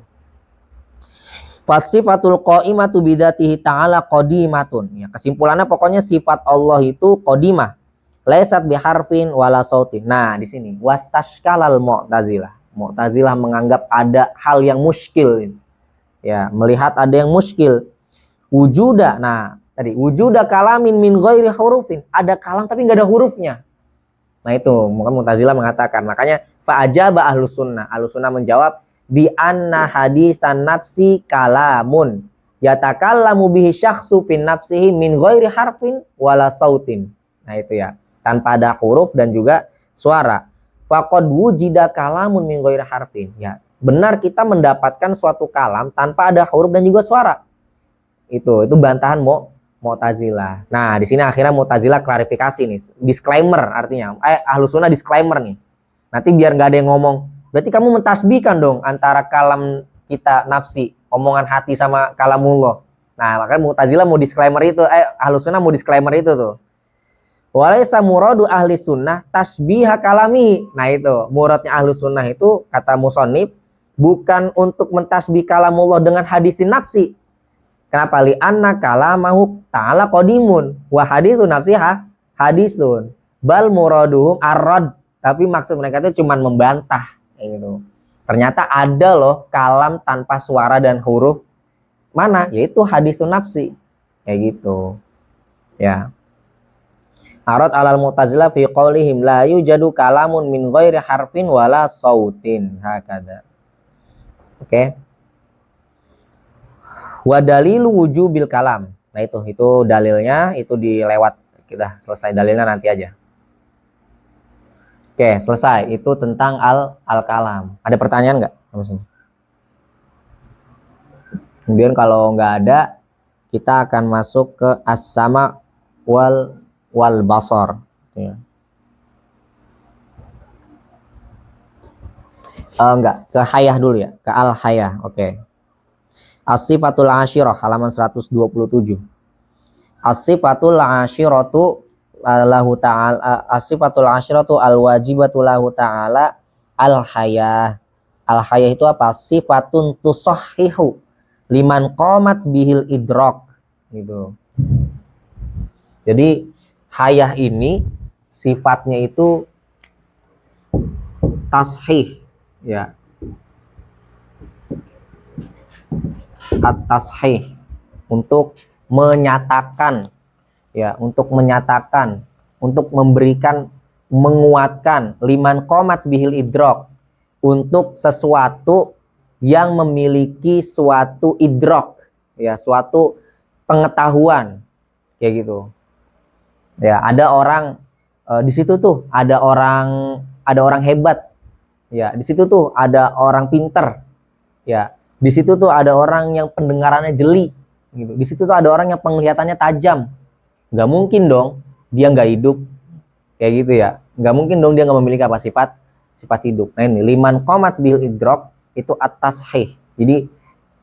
Fasifatul qa'imatu bidzatihi ta'ala qadimatun. Ya, kesimpulannya pokoknya sifat Allah itu qadimah. Laisat biharfin wala sautin. Nah, di sini wastashkalal mu'tazilah. Mu'tazilah menganggap ada hal yang muskil. Ya, melihat ada yang muskil. Wujuda. Nah, tadi wujuda kalamin min ghairi hurufin, ada kalam tapi nggak ada hurufnya. Nah itu maka Mu'tazilah mengatakan, makanya fa ajaba ahlus sunnah menjawab bi anna hadisan nafsi kalamun yatakallamu bihi syakhsu fi nafsihi min ghairi harfin wala sautin. Nah itu ya, tanpa ada huruf dan juga suara. Faqad wujida kalamun min ghairi harfin. Ya, benar kita mendapatkan suatu kalam tanpa ada huruf dan juga suara. Itu bantahan Mu'tazilah. Nah, di sini akhirnya Mu'tazilah klarifikasi nih, disclaimer artinya. Ahlus sunnah disclaimer nih. Nanti biar nggak ada yang ngomong, berarti kamu mentasbihkan dong antara kalam kita nafsi, omongan hati sama kalamullah. Nah, makanya Mu'tazilah mau disclaimer itu, Ahlus sunnah mau disclaimer itu tuh. Walaysa muradu ahli sunnah tasbiha kalami. Nah itu, muradnya Ahlus sunnah itu kata musannif bukan untuk mentasbih kalamullah dengan hadisin nafsi. Kenapa? Li anna kalamahu ta'ala qadimun wa haditsun nafsiha hadisun bal muraduhum arrad, tapi maksud mereka itu cuma membantah kayak gitu. Ternyata ada loh kalam tanpa suara dan huruf mana? Yaitu haditsun nafsi. Kayak gitu. Ya. Arad alal Mu'tazilah fi qaulihim la yujadu kalamun min ghairi harfin wala sautin. Hakada. Oke. Wa dalilu wujubil kalam. Nah itu dalilnya, itu dilewat. Kita selesai dalilnya nanti aja. Oke, selesai. Itu tentang al-kalam. Ada pertanyaan nggak? Kemudian kalau nggak ada, kita akan masuk ke as-sama wal basar. Ya. Enggak, ke hayah dulu ya, ke al-hayah. Oke. As-sifatul asyirah halaman 127. As-sifatul asyiratu lahu ta'ala, as-sifatul asyiratu al-wajibatu lahu ta'ala al-hayah. Al-hayah itu apa? Sifatun tusahhihu liman qamat bihil idrak gitu. Jadi hayah ini sifatnya itu tashih ya. At-tashih untuk menyatakan ya, untuk menyatakan, untuk memberikan, menguatkan liman qamat bihil idrak, untuk sesuatu yang memiliki suatu idrak ya, suatu pengetahuan kayak gitu. Ya, ada orang di situ tuh ada orang hebat. Ya, di situ tuh ada orang pinter. Ya, di situ tuh ada orang yang pendengarannya jeli gitu. Di situ tuh ada orang yang penglihatannya tajam. Nggak mungkin dong dia nggak hidup kayak gitu ya. Nggak mungkin dong dia nggak memiliki apa sifat hidup. Nah ini liman qamat bil idrak itu at-tashih. Jadi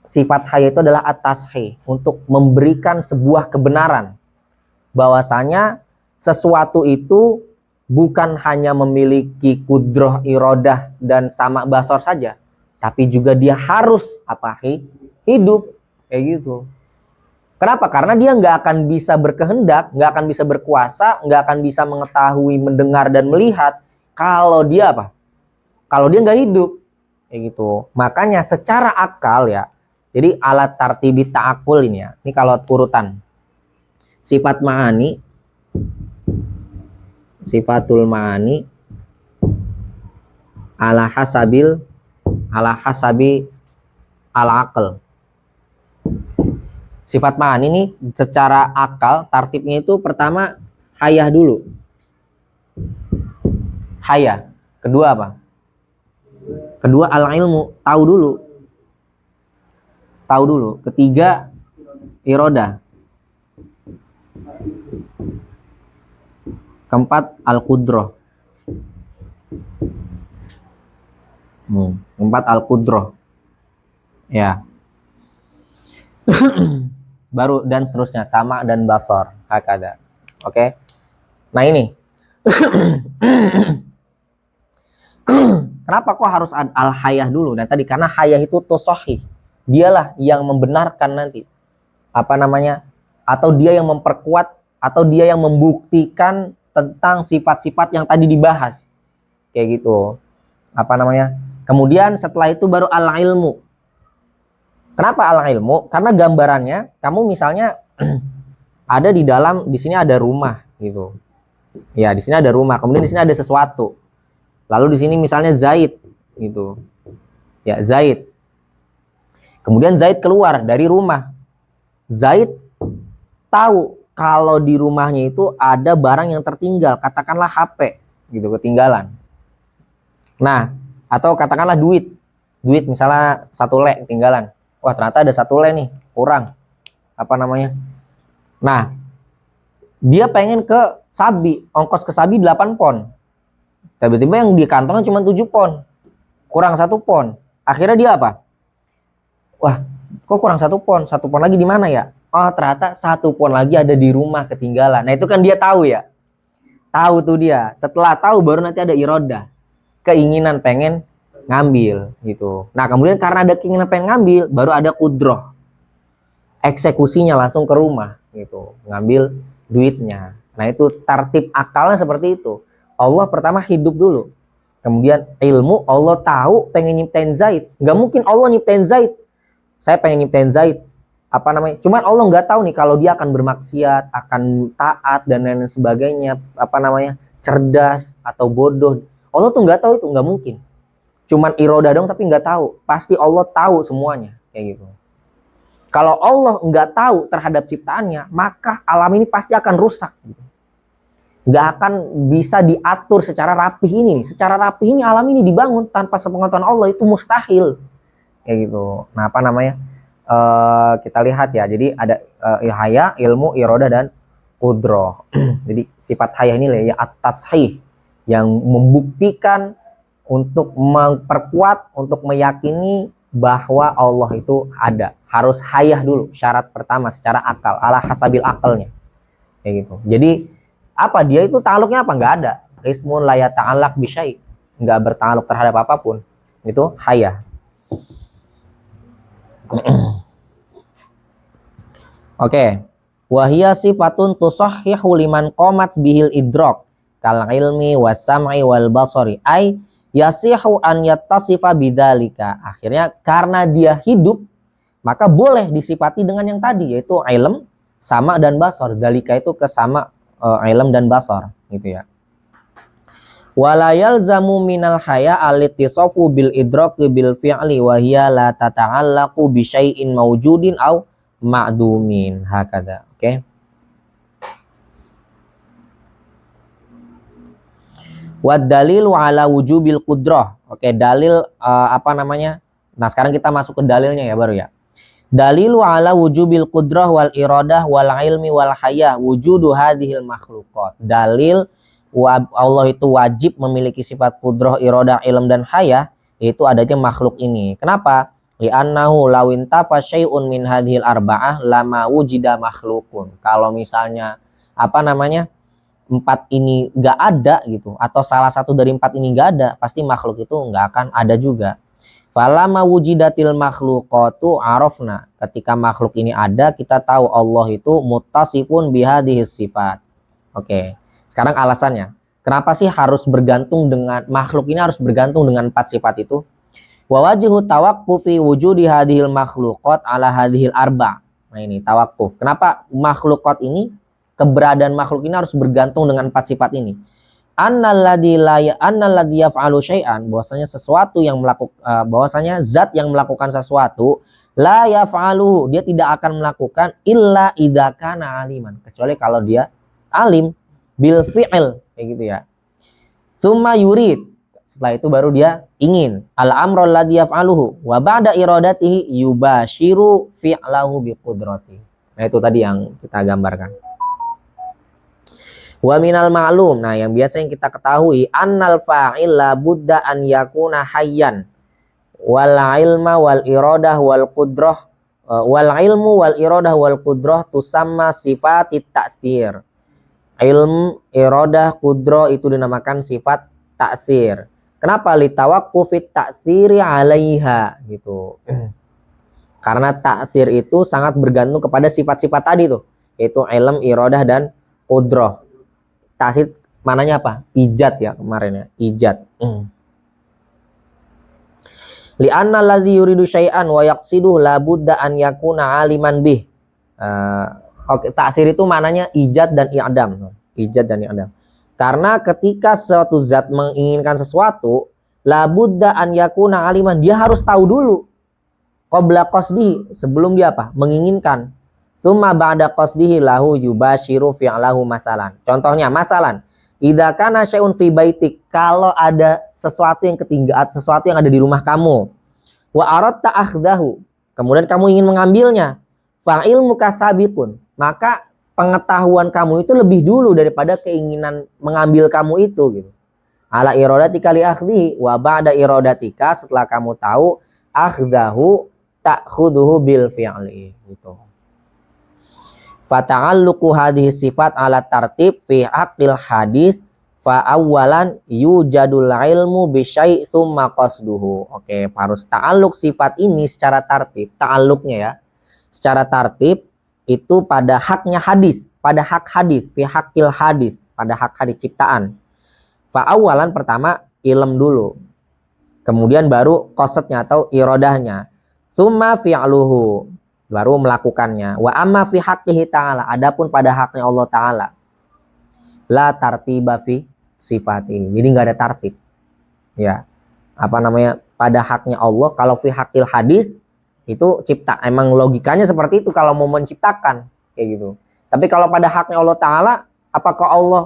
sifat hayah itu adalah at-tashih, untuk memberikan sebuah kebenaran bahwasanya sesuatu itu bukan hanya memiliki kudroh irodah dan sama basor saja, tapi juga dia harus apa? Hidup kayak gitu. Kenapa? Karena dia nggak akan bisa berkehendak, nggak akan bisa berkuasa, nggak akan bisa mengetahui, mendengar dan melihat kalau dia apa? Kalau dia nggak hidup kayak gitu. Makanya secara akal ya, jadi alat tartibi ta'akul ini ya. Ini kalau urutan sifat ma'ani, sifatul ma'ani ala hasabi al-aql. Sifat ma'ani ini secara akal tartibnya itu pertama hayah dulu. Hayah. Kedua apa? Kedua al-ilmu, tahu dulu. Tahu dulu. Ketiga irodah. Keempat al-qudroh. Keempat al-qudroh. Ya. Baru dan seterusnya sama dan basar hakada. Oke. Nah ini. Kenapa kok harus al-hayah dulu? Nah tadi karena hayah itu tusahih. Dialah yang membenarkan nanti. Apa namanya? Atau dia yang memperkuat, atau dia yang membuktikan tentang sifat-sifat yang tadi dibahas. Kayak gitu. Apa namanya? Kemudian setelah itu baru al-ilmu. Kenapa al-ilmu? Karena gambarannya, kamu misalnya ada di dalam, di sini ada rumah gitu. Ya, di sini ada rumah, kemudian di sini ada sesuatu. Lalu di sini misalnya Zaid gitu. Ya, Zaid. Kemudian Zaid keluar dari rumah. Zaid tahu kalau di rumahnya itu ada barang yang tertinggal, katakanlah HP gitu, ketinggalan. Nah, atau katakanlah duit misalnya 1 le ketinggalan. Wah, ternyata ada 1 le nih kurang, apa namanya. Nah, dia pengen ke Sabi, ongkos ke Sabi 8 pon. Tiba-tiba yang di kantongnya cuma 7 pon, kurang 1 pon. Akhirnya dia apa? Wah, kok kurang 1 pon? 1 pon lagi di mana ya? Oh, ternyata 1 pon lagi ada di rumah ketinggalan. Nah, itu kan dia tahu ya. Tahu tuh dia. Setelah tahu baru nanti ada irodah. Keinginan pengen ngambil gitu. Nah, kemudian karena ada keinginan pengen ngambil, baru ada kudroh. Eksekusinya langsung ke rumah gitu. Ngambil duitnya. Nah, itu tartib akalnya seperti itu. Allah pertama hidup dulu. Kemudian ilmu, Allah tahu pengen nyiptain Zaid. Nggak mungkin Allah nyiptain Zaid. Saya pengen nyiptain Zaid. apa namanya? Cuman Allah nggak tahu nih kalau dia akan bermaksiat, akan taat dan lain sebagainya, apa namanya? Cerdas atau bodoh. Allah tuh nggak tahu, itu nggak mungkin. Cuman iroda dong tapi nggak tahu. Pasti Allah tahu semuanya kayak gitu. Kalau Allah nggak tahu terhadap ciptaannya, maka alam ini pasti akan rusak. Nggak akan bisa diatur secara rapih ini. Secara rapih ini alam ini dibangun tanpa sepengetahuan Allah itu mustahil. Kayak gitu. Nah, apa namanya? Kita lihat ya. Jadi ada haya, ilmu, iroda dan qudroh. Jadi sifat haya ini ya at-tashih yang membuktikan untuk memperkuat, untuk meyakini bahwa Allah itu ada. Harus hayah dulu, syarat pertama secara akal, ala hasabil akalnya. Kayak gitu. Jadi apa dia itu ta'aluknya apa? Nggak ada. Ismun la yata'allaq bisyai. Nggak berta'aluk terhadap apapun. Itu hayah. Oke. Wahia sifatun tusahhihu liman qamat bihil idrak kal ilmi was sam'i wal basari ay yasihu an yattasifa bidzalika. Akhirnya karena dia hidup maka boleh disifati dengan yang tadi yaitu ilm, sama dan basar. Dzalika itu kesama ilm dan basar gitu ya. Wala yalzamu minal haya al-ittisafu bil idraki bil fi'li wa hiya la tata'allaqu bi syai'in mawjudin aw ma'dumin hakada. Oke. Wa dalilu ala wujubil qudrah. Oke, dalil apa namanya? Nah, sekarang kita masuk ke dalilnya ya baru ya. Dalilu ala wujubil qudrah wal iradah wal ilmi wal hayah wujudu hadhil makhluqat. Dalil Allah itu wajib memiliki sifat qudrah, iradah, ilm dan hayah, yaitu adanya makhluk ini. Kenapa? Li'annahu lawin tafa syai'un min hadhil arba'ah lama wujida makhlukun. Kalau misalnya apa namanya? Empat ini nggak ada gitu, atau salah satu dari empat ini nggak ada, pasti makhluk itu nggak akan ada juga. Falama wujidatil makhluqatu arafna. Ketika makhluk ini ada, kita tahu Allah itu muttasifun bihadhis sifat. Oke. Sekarang alasannya. Kenapa sih harus bergantung dengan makhluk ini harus bergantung dengan empat sifat itu? Wa wajhu tawaqqufi wujudi hadhil makhluqat ala hadhil arba. Nah ini tawaquf. Kenapa makhluqat ini, keberadaan makhluk ini harus bergantung dengan empat sifat ini? Annalladzi yaf'alu syai'an, bahwasanya sesuatu yang bahwasanya zat yang melakukan sesuatu la yaf'aluhu, dia tidak akan melakukan illa idza kana aliman, kecuali kalau dia alim bil fi'il kayak gitu ya. Tsumma yurid, setelah itu baru dia ingin. Al-amrul ladzi yaf'aluhu wa ba'da iradatihi yubashiru fi'lahu biqudratihi. Nah itu tadi yang kita gambarkan. Wa minal ma'lum, nah yang biasa yang kita ketahui, annal fa'il la budda an yakuna hayyan wal ilma wal iradah wal qudrah wal ilmu wal iradah wal qudrah tusamma sifatit ta'sir. Ilm, iradah, qudrah itu dinamakan sifat ta'sir. Kenapa? Litawaqqufit ta'siri 'alaiha gitu. Karena ta'sir itu sangat bergantung kepada sifat-sifat tadi tuh, yaitu ilm, iradah dan qudrah. Ta'sir mananya apa? Ijad ya kemarin ya, ijad. Li'anna alladzi yuridu syai'an wa yaqsiduhu la budda an yakuna 'aliman bih. Oke, ta'sir itu mananya ijad dan i'dam. Ijad dan i'dam. Karena ketika suatu zat menginginkan sesuatu, la budda an yakuna 'aliman, dia harus tahu dulu. Qabla qasdihi, sebelum dia apa? Menginginkan. Summa ba'da qasdihi lahu yubashiru fi'lahu masalan. Contohnya masalan, idza kana syai'un fi baitik, kalau ada sesuatu yang ketinggalan, sesuatu yang ada di rumah kamu. Wa aradta akhdahu, kemudian kamu ingin mengambilnya. Fa ilmuka sabiqun, maka pengetahuan kamu itu lebih dulu daripada keinginan mengambil kamu itu gitu. Ala iradatika li akhdhi wa ba'da iradatika, setelah kamu tahu akhdahu ta'khuduhu bil fi'li gitu. Fata'alluqu hadhihi sifat ala tartib fi haqqil hadis fa awwalan yujadul ilmu bi syai' tsumma qasduhu. Oke, harus ta'alluq sifat ini secara tartib. Ta'alluqnya ya. Secara tartib itu pada haknya hadis, pada hak hadis, fi haqqil hadis, pada hak hadis ciptaan. Fa awwalan pertama ilm dulu. Kemudian baru qasadnya atau iradahnya. Tsumma fi'luhu. baru melakukannya. Wa amma fi haqqihi ta'ala, adapun pada haknya Allah Ta'ala, la tartiba fi sifati, jadi nggak ada tartib. Ya, apa namanya, pada haknya Allah, kalau fi haqqil hadis itu cipta, emang logikanya seperti itu kalau mau menciptakan kayak gitu. Tapi kalau pada haknya Allah Ta'ala, apakah Allah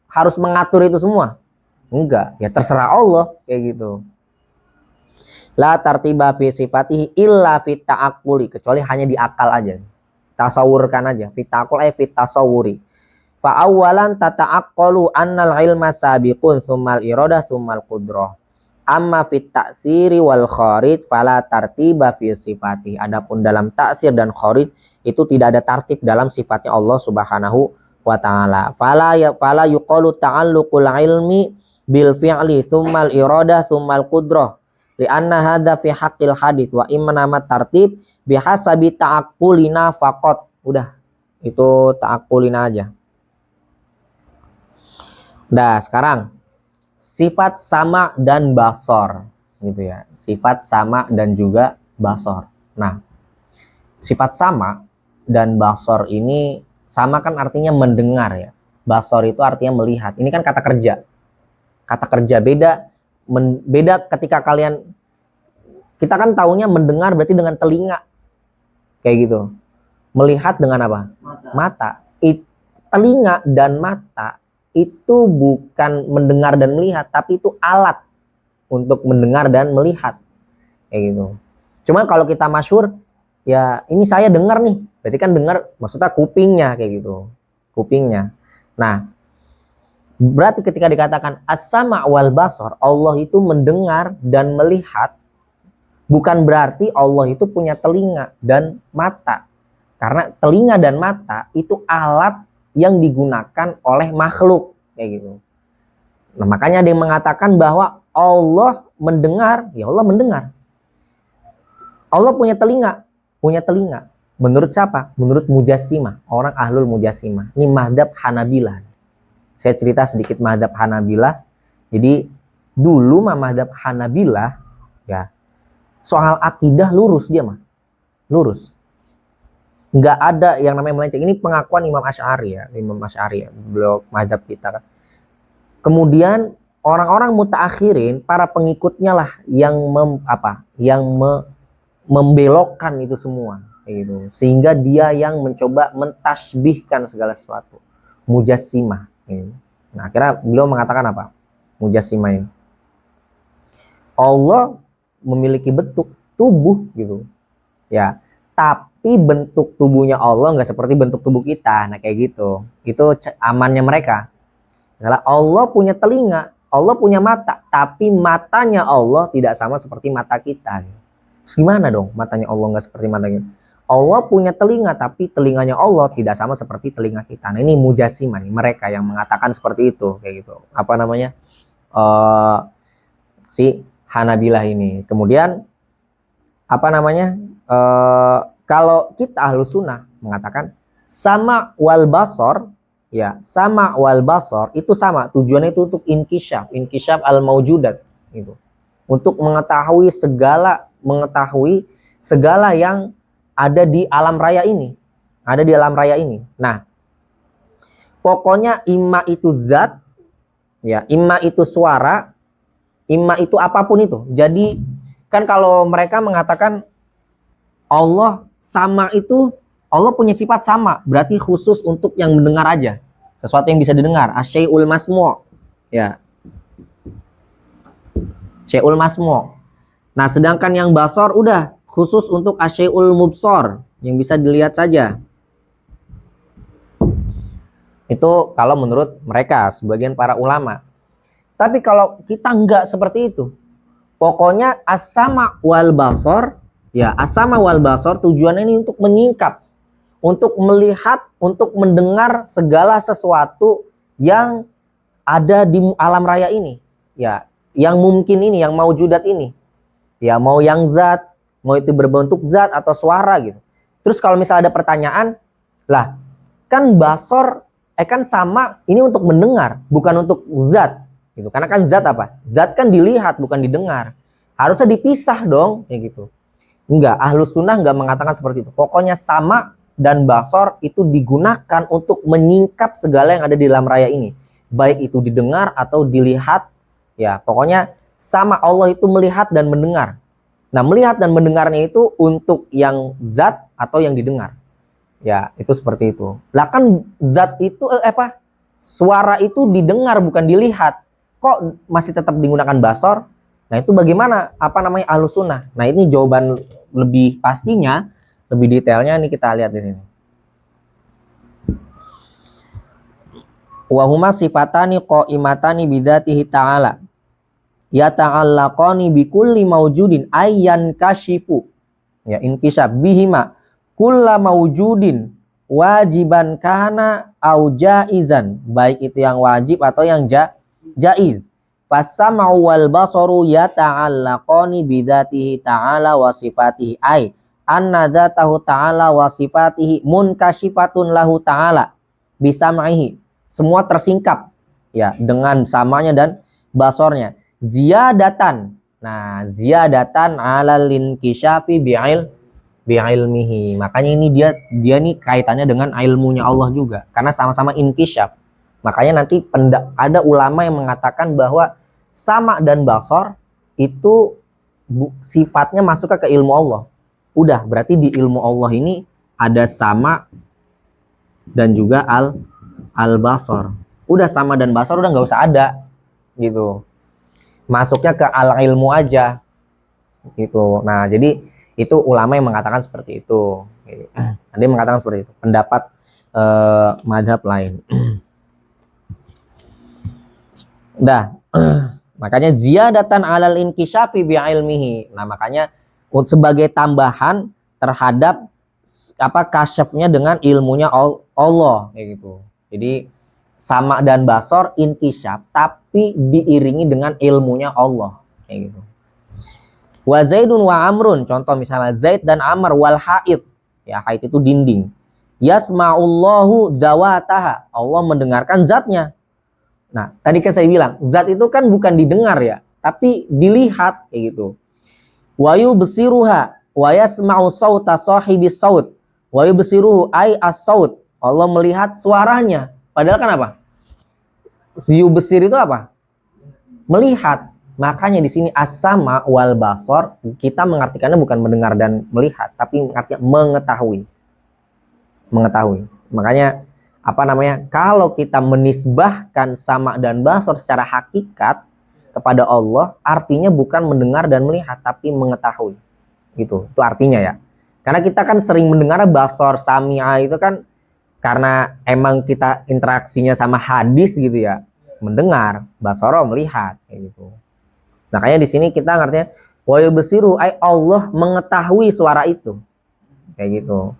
harus mengatur itu semua? Enggak, ya terserah Allah kayak gitu. La tartiba fi sifatihi illa fit ta'aqquli, kecuali hanya di akal aja. Tasawurkan aja, fit ta'aqqul ay fit tasawuri. Fa awwalan tata'aqqalu annal ilma sabiqun tsummal iradah tsummal qudrah. Amma fit ta'siri wal kharij fala tartiba fi sifatihi. Adapun dalam taksir dan kharij itu tidak ada tartib dalam sifatnya Allah Subhanahu wa taala. Fala yuqalu ta'alluqul ilmi bil fi'li tsummal iradah tsummal qudrah. Lianna hadza fi haqqil hadis wa imma nama tartib bihasabi ta'aqqulina faqat. Udah, itu ta'aqqulina aja. Nah, sekarang sifat sama dan basor gitu ya. Sifat sama dan juga basor. Nah, sifat sama dan basor ini, sama kan artinya mendengar ya. Basor itu artinya melihat. Ini kan kata kerja. Kata kerja beda. Beda ketika kalian, kita kan taunya mendengar berarti dengan telinga kayak gitu, melihat dengan apa? Mata. Telinga dan mata itu bukan mendengar dan melihat, tapi itu alat untuk mendengar dan melihat kayak gitu. Cuman kalau kita masyhur ya, ini saya dengar nih, berarti kan dengar maksudnya kupingnya kayak gitu, kupingnya. Nah, berarti ketika dikatakan as-sama' wal basar, Allah itu mendengar dan melihat, bukan berarti Allah itu punya telinga dan mata. Karena telinga dan mata itu alat yang digunakan oleh makhluk kayak gitu. Nah, makanya ada yang mengatakan bahwa Allah mendengar, ya Allah mendengar. Allah punya telinga, punya telinga. Menurut siapa? Menurut Mujassimah, orang ahlul Mujassimah. Ini mazhab Hanabilah. Saya cerita sedikit mazhab Hanabilah. Jadi dulu mazhab Hanabilah ya, soal akidah lurus dia mah. Lurus. Nggak ada yang namanya melenceng. Ini pengakuan Imam Asy'ari ya, Imam Asy'ari ya, beliau mazhab kita kan. Kemudian orang-orang mutaakhirin, para pengikutnya lah yang membelokkan itu semua gitu. Sehingga dia yang mencoba mentasbihkan segala sesuatu. Mujassimah. Nah, akhirnya beliau mengatakan apa? Mujassimah ini, Allah memiliki bentuk tubuh gitu ya, tapi bentuk tubuhnya Allah nggak seperti bentuk tubuh kita. Nah, kayak gitu, itu amannya mereka. Misalnya Allah punya telinga, Allah punya mata, tapi matanya Allah tidak sama seperti mata kita. Terus gimana dong matanya Allah nggak seperti mata kita? Allah punya telinga, tapi telinganya Allah tidak sama seperti telinga kita. Nah, ini Mujassimah nih, mereka yang mengatakan seperti itu kayak gitu. Apa namanya? Si Hanabilah ini. Kemudian apa namanya? Kalau kita Ahlus Sunnah mengatakan sama wal basor, ya, sama wal basor itu sama. Tujuannya itu untuk inkisyaf al maujudat gitu. Untuk mengetahui segala yang ada di alam raya ini. Ada di alam raya ini. Nah, pokoknya imma itu zat, ya, imma itu suara, imma itu apapun itu. Jadi kan kalau mereka mengatakan Allah sama itu, Allah punya sifat sama, berarti khusus untuk yang mendengar aja. Sesuatu yang bisa didengar, asyai'ul masmu', ya. Syai'ul masmu'. Nah, sedangkan yang basor udah khusus untuk asyai'ul mubsor, yang bisa dilihat saja. Itu kalau menurut mereka, sebagian para ulama. Tapi kalau kita enggak seperti itu. Pokoknya as-sama' wal basor, ya, as-sama' wal basor tujuannya ini untuk menyingkap, untuk melihat, untuk mendengar segala sesuatu yang ada di alam raya ini. Ya, yang mungkin ini, yang maujudat ini. Ya, mau yang zat, mau itu berbentuk zat atau suara gitu. Terus kalau misalnya ada pertanyaan, lah kan basor, kan sama ini untuk mendengar, bukan untuk zat gitu. Karena kan zat apa? Zat kan dilihat bukan didengar. Harusnya dipisah dong kayak gitu. Enggak, ahlus sunnah enggak mengatakan seperti itu. Pokoknya sama dan basor itu digunakan untuk menyingkap segala yang ada di dalam raya ini. Baik itu didengar atau dilihat. Ya, pokoknya sama, Allah itu melihat dan mendengar. Nah, melihat dan mendengarnya itu untuk yang zat atau yang didengar. Ya, itu seperti itu. Lah kan zat itu suara itu didengar bukan dilihat. Kok masih tetap digunakan basor? Nah, itu bagaimana ahlus sunnah? Nah, ini jawaban lebih pastinya, lebih detailnya nih kita lihat di sini. Wa huma sifatani qaimatani bidzatihi ta'ala. Ya ta'allaqani bi kulli maujudin ayyan kashifu. Ya, inkisab bihima kulla maujudin wajiban kana au jaizan, baik itu yang wajib atau yang jaiz. Fasam'u wal basaru yata'allaqani bidzatihi ta'ala wa sifatihi ay anna dzatahu ta'ala wa sifatihi munkashifatun lahu ta'ala bisam'ihi. Semua tersingkap ya dengan samanya dan basornya. Ziyadatan. Nah, ziyadatan 'alal inkisyafi bi'ilmihi. Makanya ini dia nih kaitannya dengan ilmunya Allah juga, karena sama-sama inkisyaf. Makanya nanti ada ulama yang mengatakan bahwa sama dan basor itu sifatnya masuk ke ilmu Allah. Udah, berarti di ilmu Allah ini ada sama dan juga al-basor. Udah sama dan basor udah nggak usah ada gitu. Masuknya ke al-ilmu aja gitu. Nah, jadi itu ulama yang mengatakan seperti itu. Ada yang mengatakan seperti itu. Pendapat madhab lain. Udah. Makanya ziyadatan alal inkisyafi bi'ilmihi. Nah, makanya sebagai tambahan terhadap kasyafnya dengan ilmunya Allah kayak gitu. Jadi sama dan basor inkisyaf tapi diiringi dengan ilmunya Allah kayak gitu. Wa Zaidun wa Amrun, contoh misalnya Zaid dan Amr wal haid. Ya, haid itu dinding. Yasma'ullahu dawataha, Allah mendengarkan zatnya. Nah, tadi kan saya bilang, zat itu kan bukan didengar ya, tapi dilihat kayak gitu. Wa yubsiruha wa yasma'u sauta sahibis saut. Wa yubsiruhu ay as-saut. Allah melihat suaranya. Padahal kan apa? Yubsir itu apa? Melihat. Makanya di sini as-sama wal basor kita mengartikannya bukan mendengar dan melihat, tapi artinya mengetahui. Mengetahui. Makanya kalau kita menisbahkan sama dan basor secara hakikat kepada Allah, artinya bukan mendengar dan melihat, tapi mengetahui. Gitu. Itu artinya ya. Karena kita kan sering mendengar basor sami'a itu kan karena emang kita interaksinya sama hadis gitu ya. Mendengar, basoro melihat kayak gitu. Makanya di sini kita ngartinya wa yubsiru ay Allah mengetahui suara itu. Kayak gitu.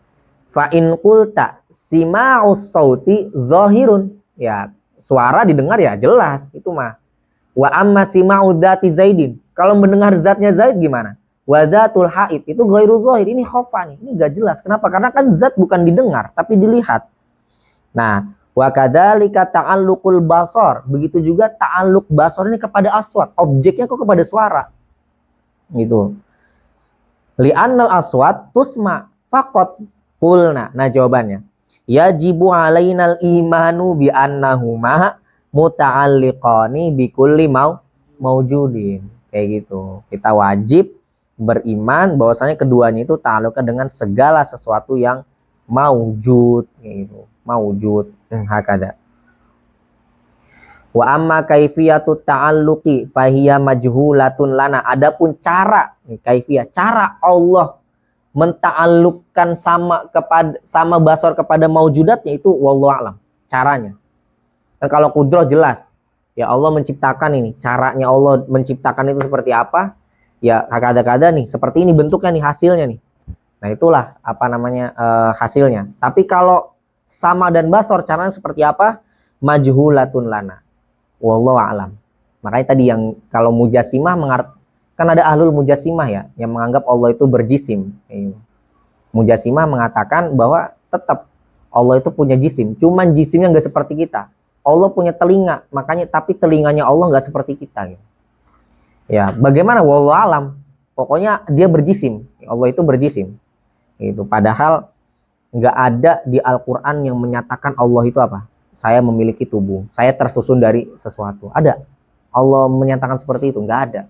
Fa in qulta sima'us sauti zahirun, ya suara didengar ya jelas itu mah. Wa amma sima'u dzati Zaidin, kalau mendengar zatnya Zaid gimana? Wa dzatul haid itu ghairu zahir, ini khofa nih, ini gak jelas. Kenapa? Karena kan zat bukan didengar tapi dilihat. Nah, wa kadzalika ta'alluqul basar, begitu juga ta'alluq basar ini kepada aswat, objeknya kok kepada suara. Gitu. Li'annal aswat tusma faqat. Qulna, nah jawabannya yajibu alainal imanu bi annahuma muta'alliqani bi kulli maujudin. Kayak gitu. Kita wajib beriman bahwasanya keduanya itu ta'alluqan dengan segala sesuatu yang maujud kayak gitu. Maujud hakada. Wa amma kaifiyatu ta'alluqi fahiya majhulatun lana. Adapun cara kaifiyah, cara Allah menta'alluqkan sama basor kepada maujudatnya itu wallahu alam caranya. Dan kalau kudroh jelas ya, Allah menciptakan ini, caranya Allah menciptakan itu seperti apa ya, kadang-kadang nih seperti ini bentuknya nih, hasilnya nih. Nah, itulah hasilnya. Tapi kalau sama dan basor caranya seperti apa, majhulatun lana wallahu alam. Makanya tadi yang kalau mujassimah kan ada ahlul mujassimah ya, yang menganggap Allah itu berjisim. Mujassimah mengatakan bahwa tetap Allah itu punya jisim, cuman jisimnya nggak seperti kita. Allah punya telinga, makanya tapi telinganya Allah nggak seperti kita. Ya, bagaimana? Wallahu alam. Pokoknya dia berjisim. Allah itu berjisim. Itu padahal nggak ada di Al-Qur'an yang menyatakan Allah itu apa? Saya memiliki tubuh, saya tersusun dari sesuatu. Ada? Allah menyatakan seperti itu? Nggak ada.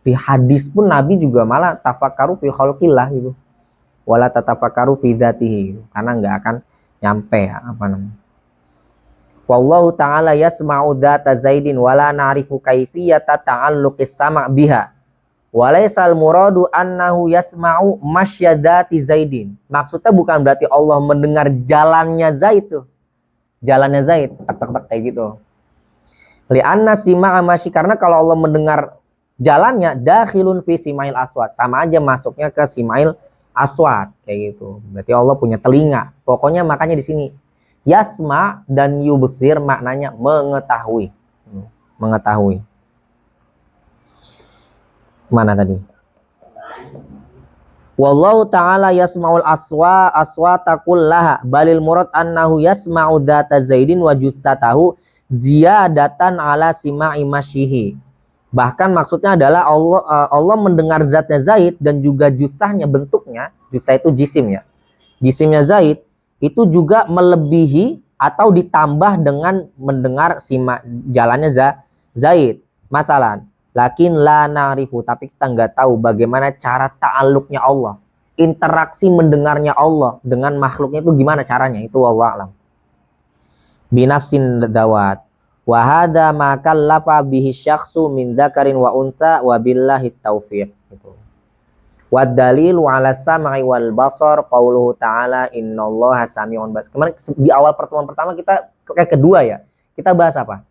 Di hadis pun Nabi juga malah tafakkaru fi khalqillah gitu. Wala tatafakkaru fi dzatihi. Karena nggak akan nyampe apa namanya. Wallahu ta'ala yasma'u dzata Zaidin wala na'rifu kaifiyata ta'alluqis sama' biha. Walaisal muradu annahu yasma'u masyadati Zaidin. Maksudnya bukan berarti Allah mendengar jalannya Zaid tuh. Jalannya Zaid, tak kayak gitu. Li'anna sima'a masyi, karena kalau Allah mendengar jalannya dakhilun fi simail aswad, sama aja masuknya ke simail aswad kayak gitu. Berarti Allah punya telinga. Pokoknya makanya di sini yasma dan yubsir maknanya mengetahui. Mengetahui. Mana tadi? Wallahu ta'ala yasma'ul aswata kullaha balil murad annahu yasma'u dzata Zaidin wa jussatahu ziyadatan ala sima'i masyihi. Bahkan maksudnya adalah Allah mendengar zatnya Zaid dan juga jussahnya, bentuknya, jussah itu jisim ya. Jisimnya Zaid itu juga melebihi atau ditambah dengan mendengar jalannya Zaid. Masalan, lakin la na'rifu, tapi kita nggak tahu bagaimana cara ta'alluqnya Allah, interaksi mendengarnya Allah dengan makhluknya itu gimana caranya, itu wallahu a'lam. Binafsin dawat wa hadza ma kallafa bihi syakhsu min dzakarin wa unta wa billahi taufiq gitu. Wa dalilu ala sam'i wal basar qauluhu ta'ala innallaha sami'un basir. Kemarin di awal pertemuan pertama kita kedua ya, kita bahas apa?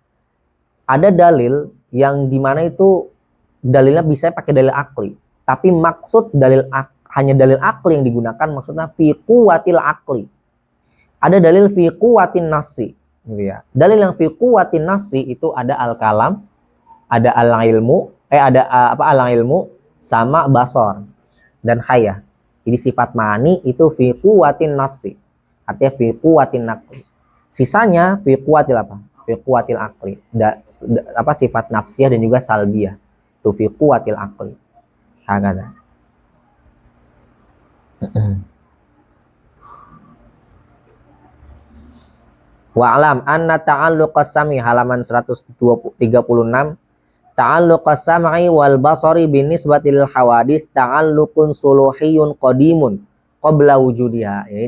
Ada dalil yang dimana itu dalilnya bisa pakai dalil akli, tapi maksud hanya dalil akli yang digunakan, maksudnya fi quwwatil akli. Ada dalil fi quwwatin nasi gitu ya. Dalil yang fi quwwatin nasi itu ada al-kalam, ada al-ilmu, al-ilmu sama basar dan hayah. Jadi sifat ma'ani itu fi quwwatin nasi, artinya fi quwwatin naqli. Sisanya fi quwwatil apa? Fi quwwatil aqli. Sifat nafsiyah dan juga salbiyah. Itu fi quwwatil aqli. Hakada. Wa'lam anna ta'alluqas sami, halaman 136. Ta'alluqas sam'i wal basari binisbatil hawadis ta'alluqun suluhiyun qadimun qabla wujudiha. Ya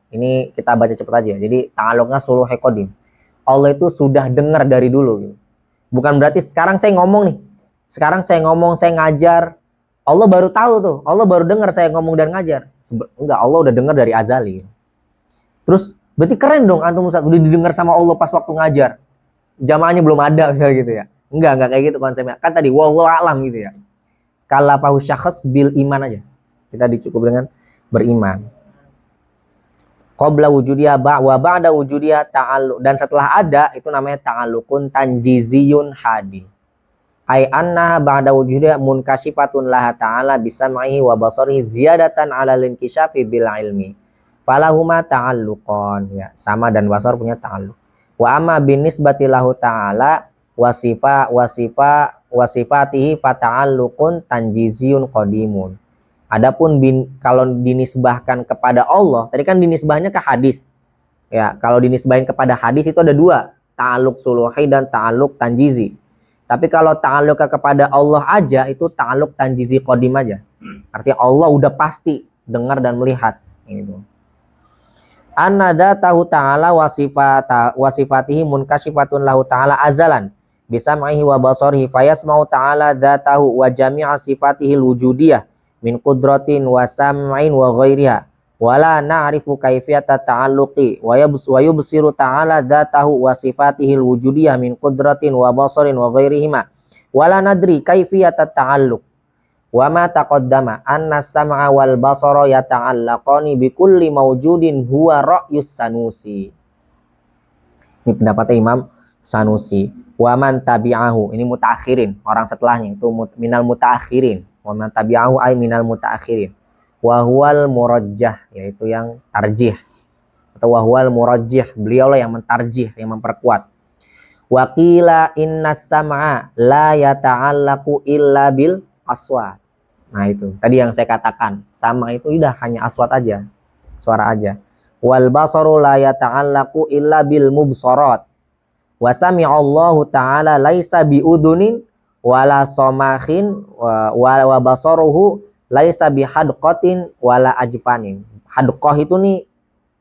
ini kita baca cepat aja. Jadi ta'alluqnya suluhi qadim. Allah itu sudah dengar dari dulu gitu. Bukan berarti sekarang saya ngomong nih. Sekarang saya ngomong, saya ngajar. Allah baru tahu tuh. Allah baru dengar saya ngomong dan ngajar. Enggak, Allah udah dengar dari azali. Terus berarti keren dong antum Ustaz, udah didengar sama Allah pas waktu ngajar. Jamaahnya belum ada misalnya gitu ya. Enggak kayak gitu konsepnya. Kan tadi wallahu a'lam gitu ya. Kalafahu syakhs bil iman aja. Kita dicukup dengan beriman. Qabla wujudiha wa ba'da wujudiha ta'alluq, dan setelah ada itu namanya ta'alluqun tanjiziyun hadi. Ai annaha ba'da wujudiha munkashifatun laha ta'ala bisam'ihi wa basarihi ziyadatan 'ala al-inkishafi bil ilmi. Falahuma ta'alluqan ya, sama dan basar punya ta'alluq. Wa amma binisbati lahu ta'ala wasifatihi fata'alluqun tanjiziyun qadimun. Adapun kalau dinisbahkan kepada Allah, tadi kan dinisbahnya ke hadis. Ya, kalau dinisbahin kepada hadis itu ada dua, ta'alluq suluhi dan ta'alluq tanjizi. Tapi kalau ta'alluq kepada Allah aja itu ta'alluq tanjizi qadim aja. Artinya Allah udah pasti dengar dan melihat gitu. Anna dzatahu ta'ala wasifatihi munkashifatun lahu ta'ala azalan bisam'ihi wa basarihi fayasma'u ta'ala dzatahu wa jami'a sifatihi wujudiyah min qudratin wa sam'in wa ghairiha wala na'rifu kaifiyata ta'alluqi wa yubsiru ta'ala dzatahu wa sifatihi wujudiyah min qudratin wa basarin wa ghairihima wala nadri kaifiyata ta'alluq wa ma taqaddama anna sam'a wal basara yata'allaqani bi kulli mawjudin huwa ra'yus Sanusi. Ini pendapatnya Imam Sanusi. Wa man tabi'ahu, ini mutaakhirin, orang setelahnya itu minal mutaakhirin. Wa man tabi'ahu ay minal mutaakhirin. Wa huwal murajjah, yaitu yang tarjih. Atau wa huwal murajjih, beliaulah yang mentarjih, yang memperkuat. Wa qila innas sam'a la yata'allaqu illa bil aswat. Nah itu tadi yang saya katakan, sama itu udah hanya aswat aja, suara aja. Wal basaru la yata'allaqu illa bil mubsarat. Wa sami'allahu ta'ala laisa bi udunin wala somahin wa basaruhu laisa bi hadqatin wala ajfanin. Hadqah itu nih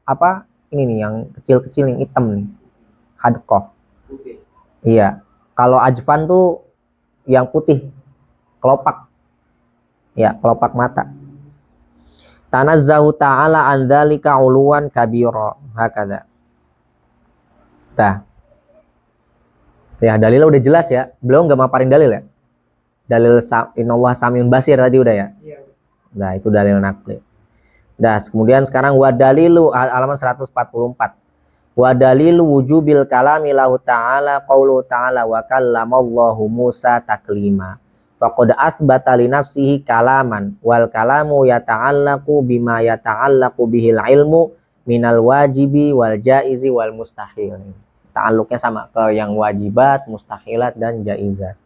apa? Ini nih yang kecil-kecil yang hitam nih. Hadqah. Iya. Kalau ajfan tuh yang putih, kelopak. Ya, kelopak mata. Tanazzahu ta'ala an dzalika uluwan kabira. Hakada. Nah. Ya, dalilnya udah jelas ya. Belum nggak maparin dalil ya. Dalil innallaha samiun basir tadi udah ya. Nah, itu dalil naqli. Nah, kemudian sekarang wa dalilu halaman 144. Wa dalilu wujubil kalami lahu ta'ala qaulu ta'ala wa kallamallahu Musa taklima. Faqad asbata li nafsihi kalaman wal kalamu yata'allaqu bima yata'allaqu bihil ilmu minal wajibi wal jaizi wal mustahil. Ta'alluqnya sama ke yang wajibat, mustahilat dan jaizat.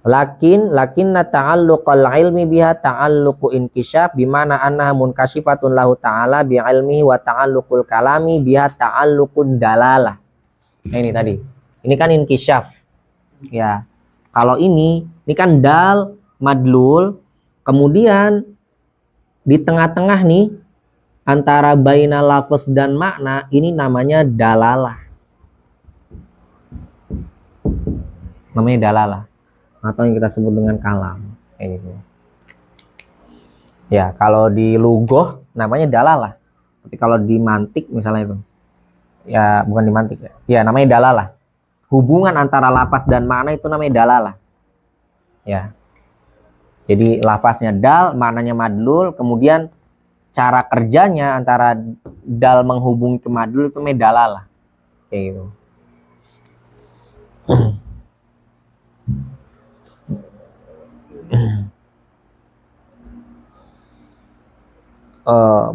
Lakinna ta'alluqal ilmi biha ta'alluqu inkisyaf bimana annaha munkashifatun lahu ta'ala bi ilmihi wa ta'alluqul kalami biha ta'alluqud dalalah. Nah, ini tadi. Ini kan inkisyaf. Ya. Kalau ini kan dal madlul, kemudian di tengah-tengah nih antara baina lafaz dan makna ini namanya dalalah. Namanya dalalah. Atau yang kita sebut dengan kalam. Kayak gitu. Ya, kalau di lugoh namanya dalalah. Tapi kalau di mantik misalnya itu. Ya, bukan di mantik ya. Ya, namanya dalalah. Hubungan antara lafaz dan makna itu namanya dalalah. Ya. Jadi lafaznya dal, maknanya madlul, kemudian cara kerjanya antara dal menghubungi ke madlul itu namanya dalalah. Kayak gitu.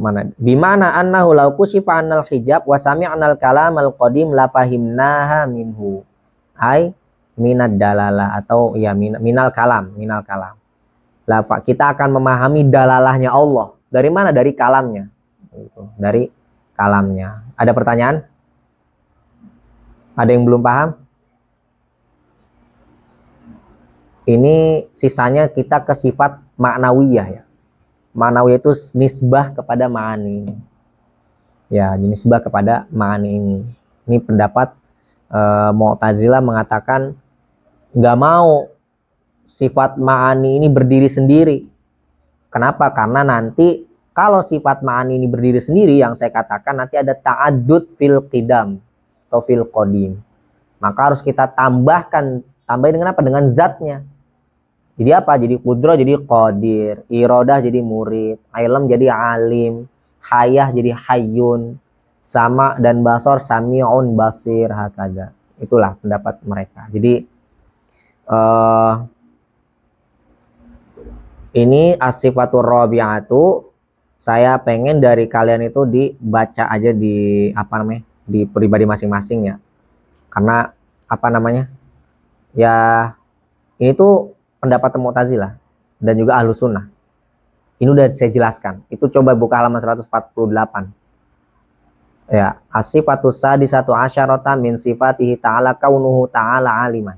Mana bimana annahu law kushifa anal hijab wa sami'nal kalam al qadim la fahimnaha minhu ai minad dalalah atau ya minal kalam kita akan memahami dalalahnya Allah dari mana, dari kalamnya gitu. Dari kalamnya. Ada pertanyaan? Ada yang belum paham? Ini sisanya kita ke sifat maknawiyah ya. Ma'nawi itu nisbah kepada ma'ani. Ya, nisbah kepada ma'ani ini. Ini pendapat Mu'tazilah mengatakan nggak mau sifat ma'ani ini berdiri sendiri. Kenapa? Karena nanti kalau sifat ma'ani ini berdiri sendiri, yang saya katakan nanti ada ta'adud fil qidam atau fil qadim. Maka harus kita tambahin dengan apa? Dengan zatnya. Jadi apa? Jadi kudro jadi qadir, irodah jadi murid, ilm jadi alim, hayah jadi hayyun, sama dan basor sami'un basir, hakada. Itulah pendapat mereka. Jadi ini as-sifatur rabi'atu, saya pengen dari kalian itu dibaca aja di apa namanya? Di pribadi masing-masing ya. Karena apa namanya? Ya ini tuh pendapat Mu'tazilah dan juga Ahlus Sunnah. Ini udah saya jelaskan. Itu coba buka halaman 148. Ya, as-sifatus sadisatu asyarata min sifatihi ta'ala kaunuhu ta'ala aliman.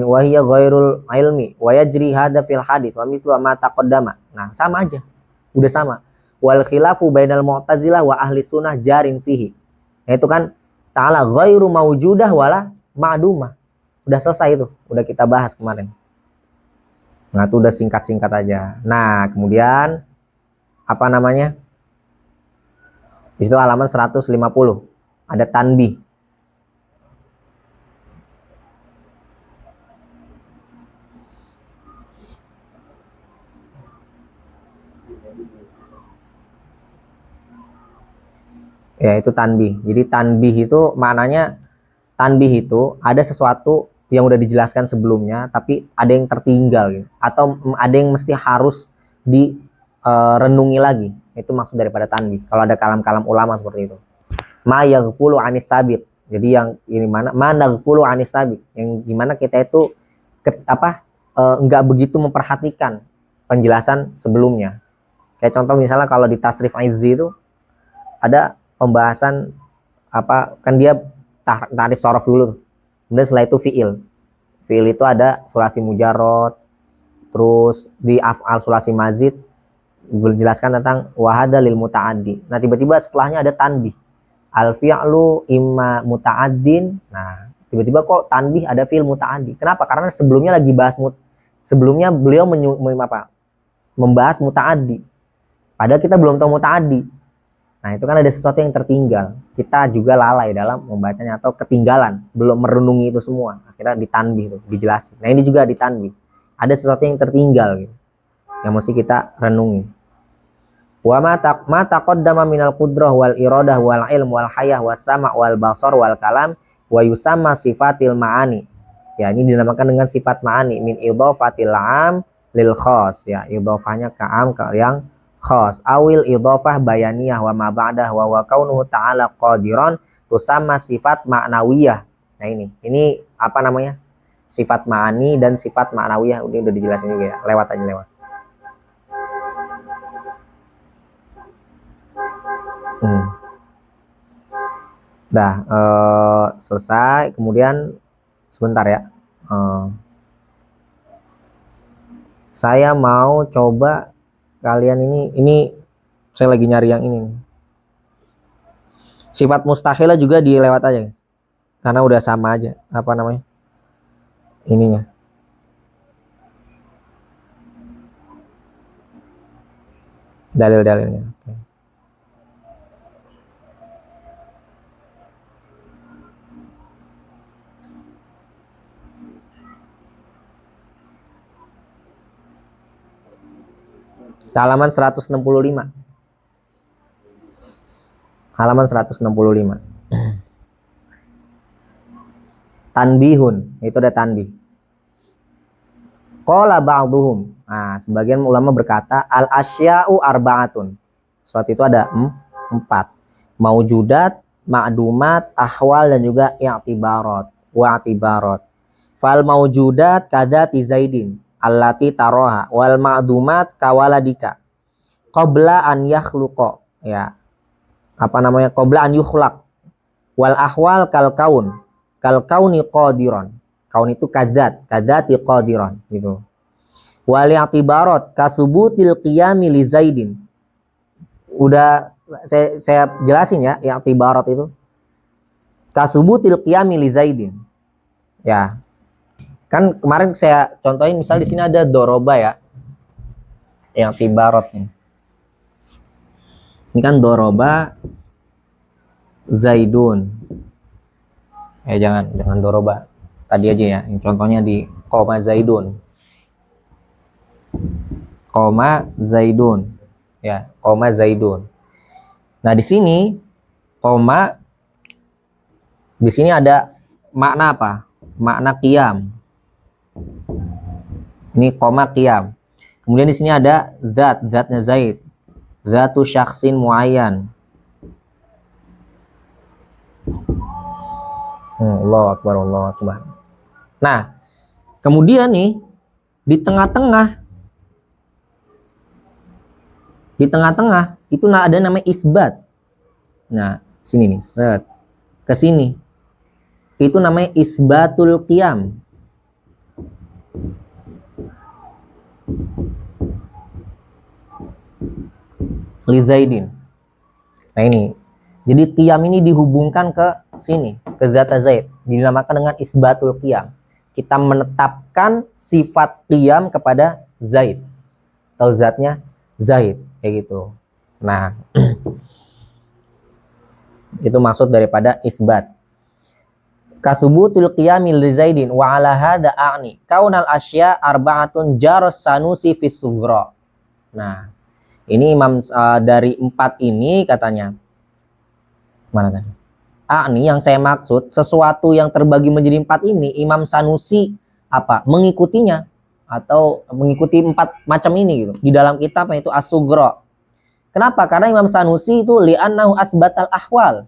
Wa hiya ghairul ilmi wa yajri hadza fil hadits wa mithlu ma taqaddama. Nah, sama aja. Udah sama. Wal khilafu bainal Mu'tazilah wa ahli sunnah jarin fihi. Nah, itu kan ta'ala ghairu maujudah wala ma'dumah. Udah selesai itu, udah kita bahas kemarin. Nah, itu udah singkat-singkat aja. Nah, kemudian apa namanya? Di situ halaman 150. Ada tanbih. Ya, itu tanbih. Jadi tanbih itu maknanya, tanbih itu ada sesuatu yang udah dijelaskan sebelumnya, tapi ada yang tertinggal gitu, atau ada yang mesti harus direnungi lagi. Itu maksud daripada tanbih. Kalau ada kalam-kalam ulama seperti itu. Ma yaghfulu anis sabiq. Jadi yang ini mana? Ma naghfulu anis sabiq. Yang gimana kita itu nggak begitu memperhatikan penjelasan sebelumnya. Kayak contoh misalnya kalau di Tasrif Izzi itu ada pembahasan kan dia tarif sorof dulu. Kemudian setelah itu fiil. Fiil itu ada sulasi mujarrad, terus di af'al sulasi mazid menjelaskan tentang wahada lil muta'addi. Nah, tiba-tiba setelahnya ada tanbih. Al fi'lu imma muta'addin. Nah, tiba-tiba kok tanbih ada fi'il muta'addi. Kenapa? Karena sebelumnya lagi bahas sebelumnya beliau membahas muta'addi. Padahal kita belum tahu muta'addi. Nah, itu kan ada sesuatu yang tertinggal. Kita juga lalai dalam membacanya atau ketinggalan, belum merenungi itu semua. Akhirnya ditanbih tuh, dijelasin. Nah, ini juga ditanbih. Ada sesuatu yang tertinggal gitu, yang mesti kita renungi. Wa ma taqaddama minal qudrah wal iradah wal ilm wal hayah was sama' wal basar wal kalam wa yusamma sifatil ma'ani. Ya, ini dinamakan dengan sifat ma'ani min idhafatil 'am lil khas, ya, idhafahnya ke 'am ke yang khas, awil idhafah bayaniyah wa ma ba'dah wa kaunuhu ta'ala qadiran tusamma sifat ma'nawiyah. Nah, ini apa namanya? Sifat ma'ani dan sifat ma'nawiyah udah dijelasin juga ya. Lewat aja lewat. Selesai. Kemudian sebentar ya. Saya mau coba kalian ini saya lagi nyari yang ini. Sifat mustahilah juga dilewat aja. Karena udah sama aja. Apa namanya? Ininya. Dalil-dalilnya. Oke. Halaman 165. Halaman 165. Tanbihun, itu ada tanbih. Qala ba'duhum. Nah, sebagian ulama berkata al-asya'u arba'atun. Suatu itu ada 4. Maujudat, ma'dumat, ahwal dan juga i'tibarat, wa'tibarat. Fal maujudat kadati Zaidin allati taroha wal ma'dumat kawaladika qabla an yakhluqa, ya. Apa namanya? Qabla an yukhlaq. Wal ahwal kal kauni qadiran. Kaun itu kadzati qadiran gitu. Wal i'tibarat kasubutil qiyami li Zaidin. Udah saya jelasin ya, i'tibarat itu kasubutil qiyami li Zaidin. Ya. Kan kemarin saya contohin misal di sini ada doroba ya. I'tibarat nih. Ini kan doroba Zaidun. Jangan doroba. Tadi aja ya. Yang contohnya di koma Zaidun. Koma Zaidun. Ya, koma Zaidun. Nah, di sini koma di sini ada makna apa? Makna qiyam. Ini koma qiyam. Kemudian di sini ada zatnya Zaid. Zatu syakhsin muayyan. Allahu Akbar, Allahu Akbar. Nah, kemudian nih di tengah-tengah itu ada namanya isbat. Nah, sini nih, set ke sini. Itu namanya isbatul qiyam. Li Zaidin. Nah, ini. Jadi qiyam ini dihubungkan ke sini, ke zat Zaid. Dinamakan dengan isbatul qiyam. Kita menetapkan sifat qiyam kepada Zaid. Atau zatnya Zaid, kayak gitu. Nah, itu maksud daripada isbat. Kasubutul qiyami li Zaidin wa ala hadza a'ni kaunal asya arba'atun jaros sanusi fis sughra. Nah, ini Imam dari 4 ini katanya. Mana tadi? A'ni yang saya maksud sesuatu yang terbagi menjadi 4 ini Imam Sanusi mengikutinya atau mengikuti 4 macam ini gitu. Di dalam kitabnya itu As-Sughra. Kenapa? Karena Imam Sanusi itu li'annahu asbatal ahwal.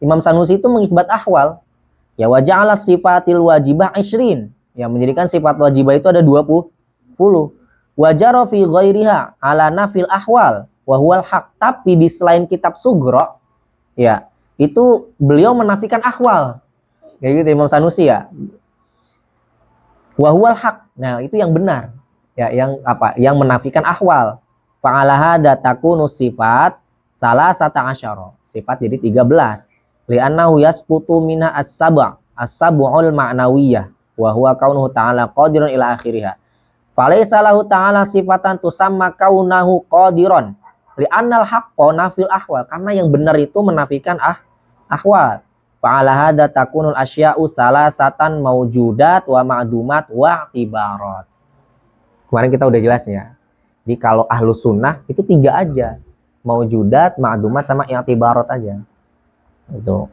Imam Sanusi itu mengisbat ahwal. Ya wa ja'ala sifatil wajibah 20. Ya, menjadikan sifat wajibah itu ada 20. Wajaro fi ghairiha ala nafil ahwal wa huwal haq. Tapi di selain kitab Sugro, ya, itu beliau menafikan ahwal. Kayak gitu Imam Sanusi ya. Wa huwal haq. Nah, itu yang benar. Ya, yang apa? Yang menafikan ahwal. Fa'alaha datakunu sifat salah sata asyara. Sifat jadi 13. Li'annahu yasqutu minha as-sab'ul ma'nawiyah wa huwa kaunuhu ta'ala qadirun ila akhiriha. Falaysa lahu ta'ala sifatan tusamma kaunahu qadiran. Li'annal haqqo nafil ahwal. Karena yang benar itu menafikan ahwal. Fa'alaha datakunul asya'u salasatan maujudat wa ma'dumat wa ibarat. Kemarin kita udah jelas ya. Jadi kalau ahlus sunnah itu 3 aja. Maujudat, ma'dumat, sama i'tibarat aja. Itu.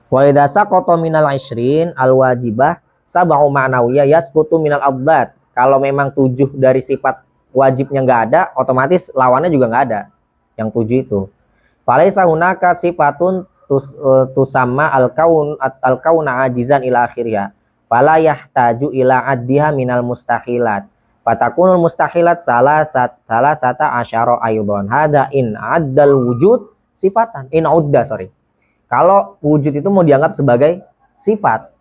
Wa idza saqata minal 20 al-wajibah sab'u ma'nawiyah yasqutu minal abdad. Kalau memang 7 dari sifat wajibnya nggak ada, otomatis lawannya juga nggak ada. Yang 7 itu. Falaisa hunaka sifatun tusamma al-kauna ajizan ila akhirnya. Fala yahtaju ila addiha minal mustahilat. Fatakunul mustahilat salah sata asyara ayudon. Hada in addal wujud sifatan. Kalau wujud itu mau dianggap sebagai sifat.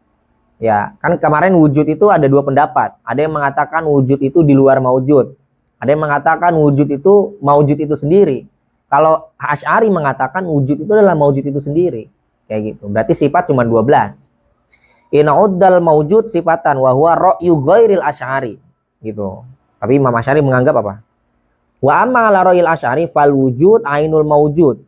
Ya, kan kemarin wujud itu ada 2 pendapat. Ada yang mengatakan wujud itu di luar maujud. Ada yang mengatakan wujud itu maujud itu sendiri. Kalau Asy'ari mengatakan wujud itu adalah maujud itu sendiri. Kayak gitu. Berarti sifat cuma 12. Ina'uddal maujud sifatan wa huwa ra'yu ghairil Asy'ari. Gitu. Tapi Imam Asy'ari menganggap apa? Wa amma ala ra'yil Asy'ari fal wujud ainul maujud.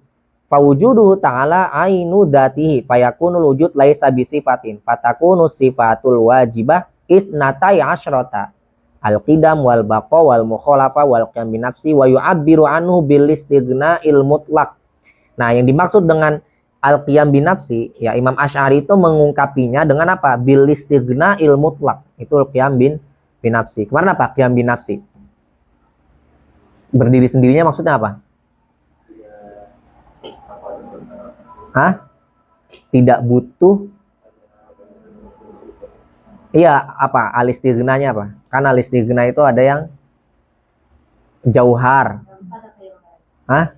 Fa wujuduhu ta'ala ainu dzatihi fayakunul wujud laisa bisifatin. Fatakunu sifatul wajibah isnatai asyrata. Al-qidam wal baqa wal mukhalafa wal qiyam bi nafsi wa yu'abbiru anhu bil istighna'il mutlaq. Nah, yang dimaksud dengan al-qiyam bi nafsi, ya Imam Asy'ari itu mengungkapinya dengan apa? Bil istighna'il mutlaq. Itu al-qiyam bin nafsi. Kemarin apa? Qiyam bin nafsi. Berdiri sendirinya maksudnya apa? Hah? Tidak butuh. Iya, apa? Al-istighnanya apa? Kan al-istighna itu ada yang jauhar. Hah?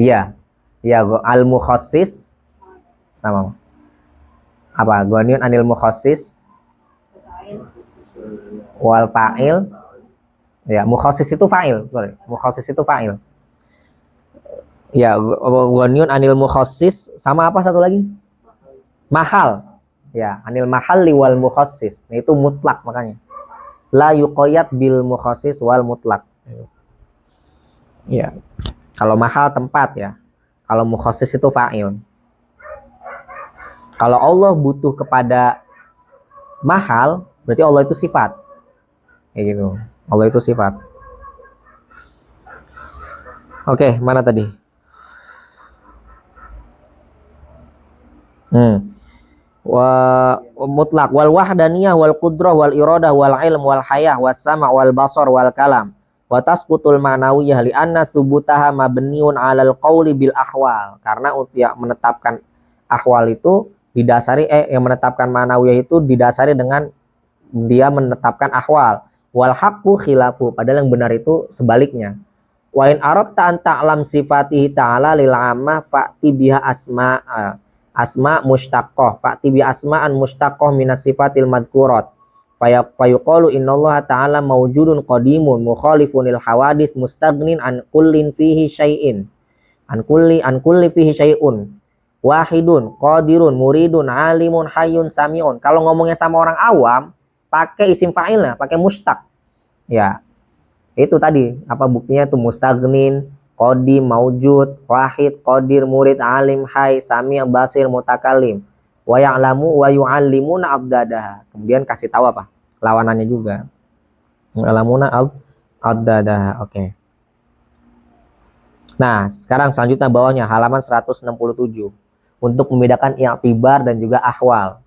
Iya. Iya, al-mukhassis sama apa? Ghaniyun anil mukhassis wal fa'il. Ya, mukhassis itu fa'il, sorry. Mukhassis itu fa'il. Ya, ghaniyun anil mukhassis sama apa satu lagi? Mahal. Ya, anil mahalli wal mukhassis. Nah, itu mutlak makanya. La yuqayyad bil mukhassis wal mutlak. Ya. Kalau mahal tempat ya. Kalau mukhassis itu fa'il. Kalau Allah butuh kepada mahal, berarti Allah itu sifat. Kayak gitu. Allah itu sifat. Oke, mana tadi? Wa mutlak wal wahdaniyah wal qudrah wal iradah wal ilm wal hayah was sama' wal basar wal kalam wa tasqutul ma'nawiyah li anna subutaha mabniun 'alal qauli bil ahwal. Karena untuk menetapkan ahwal itu didasari yang menetapkan ma'nawiyah itu didasari dengan dia menetapkan ahwal. Wal haqqu khilafu, padahal yang benar itu sebaliknya. Wa in aradta an ta'lam sifatihi ta'ala lil 'ammah fa'ti biha asma mustaqqah fa'ti bi asma'an mustaqqah minas sifatil madkurat fayuqalu innallaha ta'ala mawjudun qadimun mukhalifunil hawadits mustaghnin an kullin fihi syai'in an kulli fihi syai'un wahidun qadirun muridun alimun hayyun sami'un. Kalau ngomongnya sama orang awam pakai isim fa'ilnya, pakai mustaq. Ya. Itu tadi apa buktinya itu mustaghnin, qadim, maujud, wahid, qadir, murid, alim, hayy, sami', basir, mutakalim. Wa ya'lamu wa yu'allimuna abdadaha. Kemudian kasih tahu apa? Lawanannya juga. Ya'lamuna abdadaha. Oke. Nah, sekarang selanjutnya bawahnya halaman 167. Untuk membedakan i'tibar dan juga ahwal.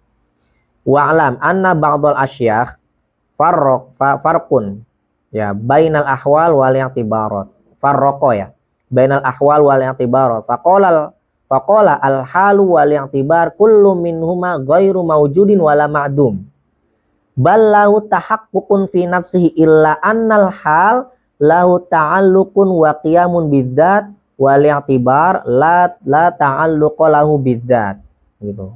Wa'lam anna ba'dal asyakh farqun ya bainal ahwal wal i'tibarat. Farraqa ya bainal ahwal wal i'tibarat. Faqala al-halu wal i'tibar kullu minhuma ghairu mawjudin wala ma'dum. Bal lahu tahaqqukun fi nafsihi illa annal hal lahu ta'alluqun wa qiyamun bidzat wal i'tibar la ta'alluqa lahu bidzat. Gitu.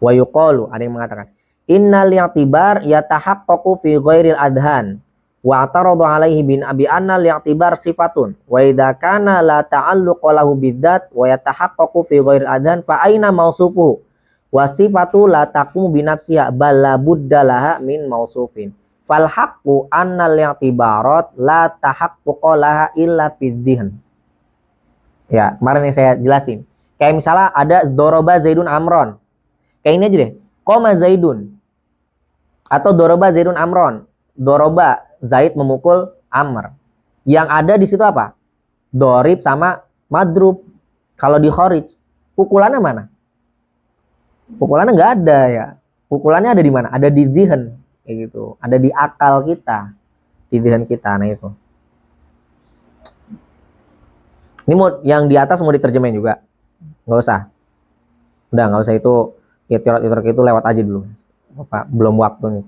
Wa yuqalu, ada yang mengatakan innal i'tibar yatahaqqaqu fi ghairil adhan wa ataradu alaihi bin abi anna li'tibar sifatun wa idza kana la ta'alluqa lahu bidzat wa yatahaqqaqu fi ghairi adhan fa aina mausufuhu wa sifatu la taqumu bi nafsiha bal la budda laha min mausufin fal haqqu anna li'tibarat la tahaqquqa laha illa fi dzihn. Ya, kemarin yang saya jelasin. Kayak misalnya ada doroba Zaidun Amron. Kayak ini aja deh. Qoma Zaidun atau doroba Zaidun Amron. Doroba Zaid memukul Amr. Yang ada di situ apa? Dorib sama madrub. Kalau di Kharij, pukulannya mana? Pukulannya nggak ada ya. Pukulannya ada di mana? Ada di dzihn, kayak gitu. Ada di akal kita, di dzihn kita. Nah itu. Ini mau yang di atas mau diterjemahin juga? Nggak usah. Udah nggak usah itu. Itirat itu lewat aja dulu. Bapak, belum waktu nih.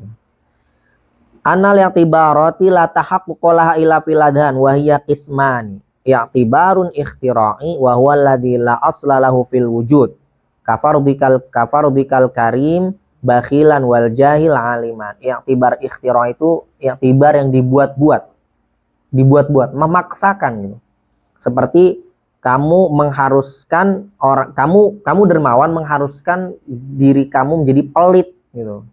Anal i'tibarati la tahaqquqa laha illa fil adhan wa hiya qismani i'tibarun ikhtira'i wa huwa alladhi la asla lahu fil wujud kafardikal karim bakhilan wal jahil aliman. I'tibar ikhtira' itu i'tibar yang dibuat-buat, memaksakan gitu. Seperti kamu mengharuskan orang, kamu dermawan mengharuskan diri kamu menjadi pelit gitu.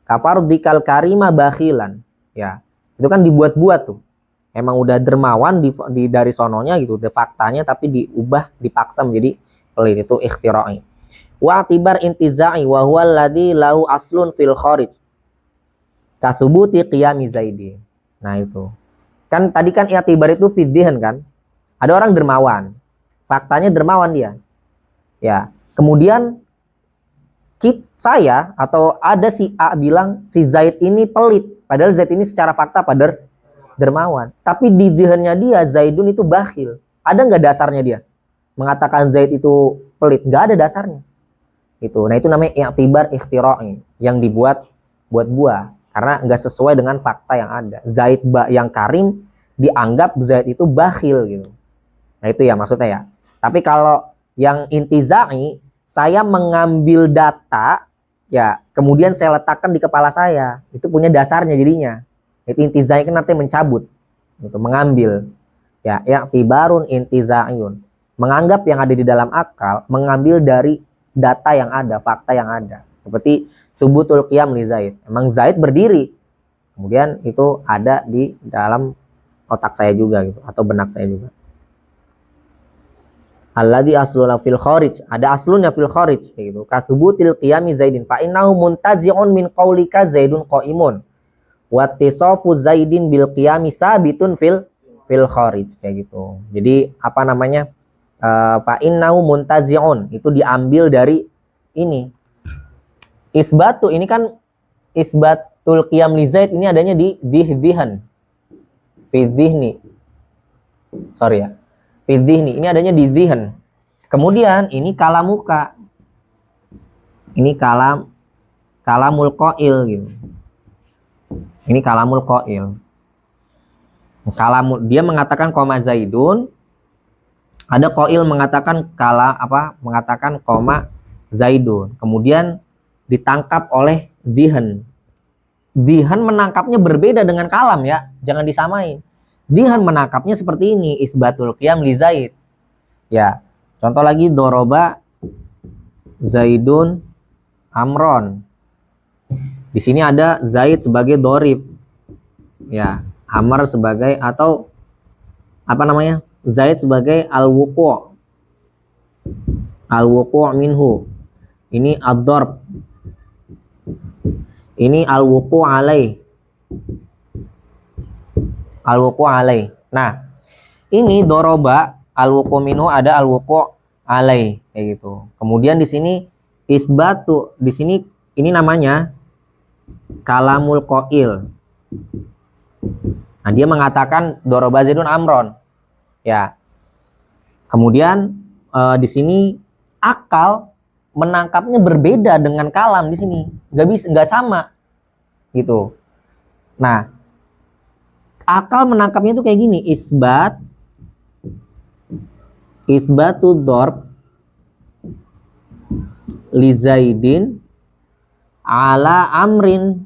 Kafardikal karima bakhilan, ya itu kan dibuat-buat tuh, emang udah dermawan di dari sononya gitu, de faktanya tapi diubah, dipaksa menjadi pelit, itu ikhtira'i. Wa tibar intiza'i wa huwa alladhi lahu aslun fil kharij kasubuti qiyami zaidi. Nah itu kan tadi kan i'tibar itu fiddihn kan, ada orang dermawan, faktanya dermawan dia, ya kemudian saya atau ada si A bilang si Zaid ini pelit, padahal Zaid ini secara fakta pada dermawan, tapi di dzihnya dia Zaidun itu bakhil. Ada nggak dasarnya dia mengatakan Zaid itu pelit? Nggak ada dasarnya. Itu, nah itu namanya i'tibar ikhtira'i, yang dibuat buat karena nggak sesuai dengan fakta yang ada. Zaid yang karim dianggap Zaid itu bakhil gitu. Nah itu ya maksudnya ya. Tapi kalau yang intiza'i, saya mengambil data, ya kemudian saya letakkan di kepala saya, itu punya dasarnya jadinya. Itu intizai kan artinya mencabut, itu mengambil. Ya, i'tibarun intizaiun, menganggap yang ada di dalam akal, mengambil dari data yang ada, fakta yang ada. Seperti subutul qiyam li Zaid, emang Zaid berdiri, kemudian itu ada di dalam otak saya juga gitu, atau benak saya juga. Alladzi asluna fil kharij, ada aslunnya fil kharij kayak gitu. Kasubutil qiyami Zaidin fa innahu muntazi'un min qaulika Zaidun qa'imun. Wa tisafu Zaidin bil qiyami sabitun fil kharij kayak gitu. Jadi apa namanya? Fa innahu muntazi'un itu diambil dari ini. Isbatu ini kan isbatul qiyam li Zaid ini adanya di dzihn. Fi dzihni. Sorry ya. Fidhihni, ini adanya di dzihn. Kemudian ini kalamuka. Ini kalamul qail gitu. Ini kalamul qail. Dia mengatakan koma Zaidun. Ada qail mengatakan mengatakan koma Zaidun. Kemudian ditangkap oleh dzihn. Dzihn menangkapnya berbeda dengan kalam ya, jangan disamain. Dzihn menangkapnya seperti ini, isbatul qiyam li Zaid. Ya, contoh lagi doroba Zaidun Amron. Di sini ada Zaid sebagai dorib. Ya, Amr sebagai atau apa namanya? Zaid sebagai al-wuqu'. Al-wuqu' minhu. Ini ad-darb. Ini al-wuqu' alaih. Al-wuqu' alaih. Nah, ini doroba al-wuqu' minhu, ada al-wuqu' alaih kayak gitu. Kemudian di sini isbatu, di sini ini namanya kalamul qail. Nah, dia mengatakan doroba Zaidun Amron. Ya. Kemudian di sini akal menangkapnya berbeda dengan kalam di sini, nggak sama gitu. Nah, akal menangkapnya itu kayak gini, isbatu dorb li Zaidin ala amrin.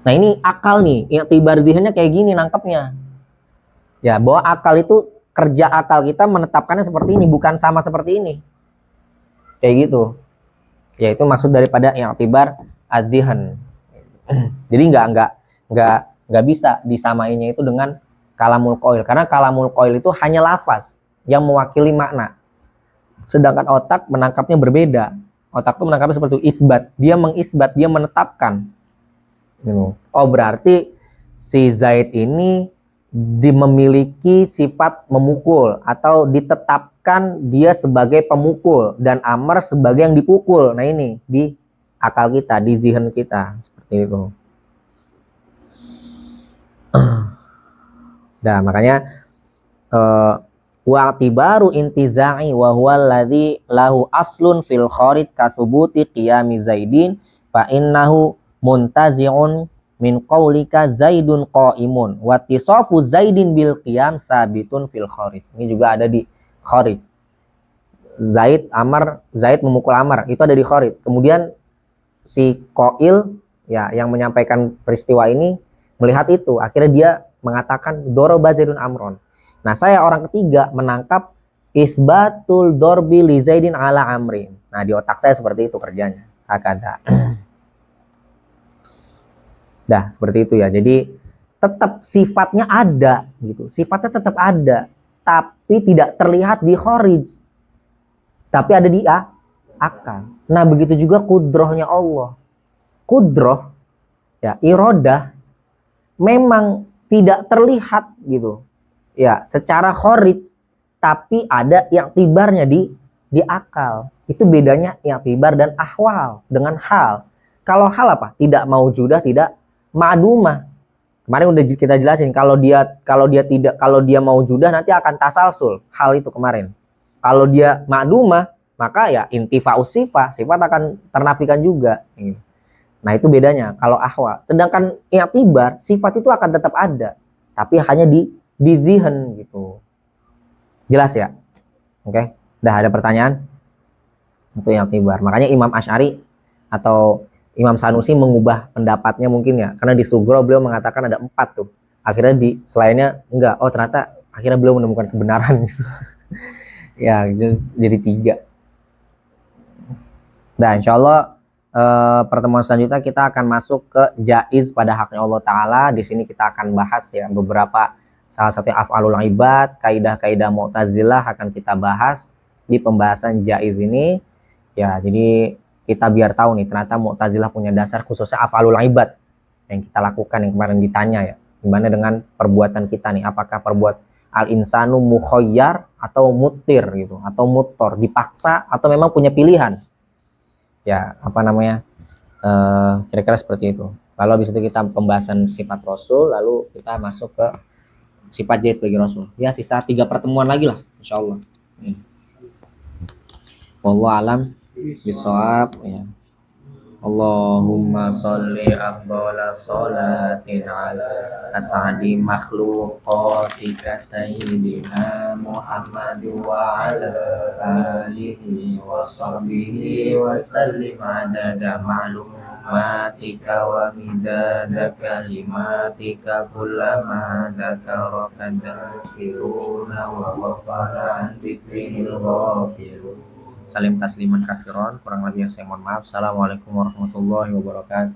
Nah ini akal nih, i'tibar dzihnya kayak gini nangkapnya. Ya, bahwa akal itu, kerja akal kita menetapkannya seperti ini, bukan sama seperti ini. Kayak gitu. Ya itu maksud daripada i'tibar adzihn. Jadi nggak bisa disamainnya itu dengan kalamul qail, karena kalamul qail itu hanya lafaz yang mewakili makna. Sedangkan otak menangkapnya berbeda. Otak itu menangkapnya seperti isbat, dia mengisbat, dia menetapkan. Oh berarti si Zaid ini memiliki sifat memukul atau ditetapkan dia sebagai pemukul dan Amr sebagai yang dipukul. Nah ini di akal kita, di zihin kita seperti itu. Nah makanya wa'tibaru intiza'i wa huwa alladhi lahu aslun fil kharid ka thubuti qiyami Zaidin fa innahu muntazi'un min qaulika Zaidun qa'imun wa tisafu Zaidin bil qiyam sabitun fil kharid. Ini juga ada di kharid. Zaid memukul Amr, itu ada di kharid. Kemudian si qail ya yang menyampaikan peristiwa ini melihat itu, akhirnya dia mengatakan daraba Zaidun Amron. Nah, saya orang ketiga menangkap isbatul dorbi li Zaidin ala amrin. Nah, di otak saya seperti itu kerjanya. Hakada. Dah, seperti itu ya. Jadi tetap sifatnya ada gitu. Sifatnya tetap ada, tapi tidak terlihat di kharij. Tapi ada di akal. Nah, begitu juga kudrohnya Allah. Kudroh ya, iradah memang tidak terlihat gitu. Ya, secara kharij, tapi ada i'tibarnya di akal. Itu bedanya i'tibar dan ahwal dengan hal. Kalau hal apa? Tidak maujudah, tidak ma'dumah. Kemarin udah kita jelasin, kalau dia maujudah nanti akan tasalsul hal itu kemarin. Kalau dia ma'dumah, maka ya intifa'us sifat akan ternafikan juga. Nah, itu bedanya kalau ahwal. Sedangkan i'tibar, sifat itu akan tetap ada, tapi hanya di zihin gitu. Jelas ya? Oke. Udah ada pertanyaan? Itu yang i'tibar. Makanya Imam Asy'ari atau Imam Sanusi mengubah pendapatnya mungkin ya. Karena di Sugro beliau mengatakan ada 4 tuh. Akhirnya di selainnya enggak. Oh ternyata akhirnya beliau menemukan kebenaran. Ya jadi 3. Nah insya Allah pertemuan selanjutnya kita akan masuk ke jaiz pada haknya Allah Ta'ala. Di sini kita akan bahas ya beberapa, salah satunya af'alul ibad, kaidah-kaidah Mu'tazilah akan kita bahas di pembahasan jaiz ini. Ya, jadi kita biar tahu nih ternyata Mu'tazilah punya dasar khususnya af'alul ibad yang kita lakukan yang kemarin ditanya ya. Gimana dengan perbuatan kita nih? Apakah al-insanu mukhayyar atau mutir gitu, atau mutor, dipaksa atau memang punya pilihan? Ya, kira-kira seperti itu. Lalu habis itu kita pembahasan sifat Rasul, lalu kita masuk ke sifat jaiz bagi Rasul. Ya sisa 3 pertemuan lagi lah insyaallah. Wallahu alam bisawab ya. Allahumma sholli afdhala sholatin ala as'adi makhluqatika sayyidina Muhammad wa ala alihi wa sahbihi wa sallim adada ma'lumatika wa midada kalimatika kullama dzakaraka dzakiruna wa ghafara an dzikril ghafirun. Salim tasliman kasiron, kurang lebih yang saya mohon maaf. Assalamualaikum warahmatullahi wabarakatuh.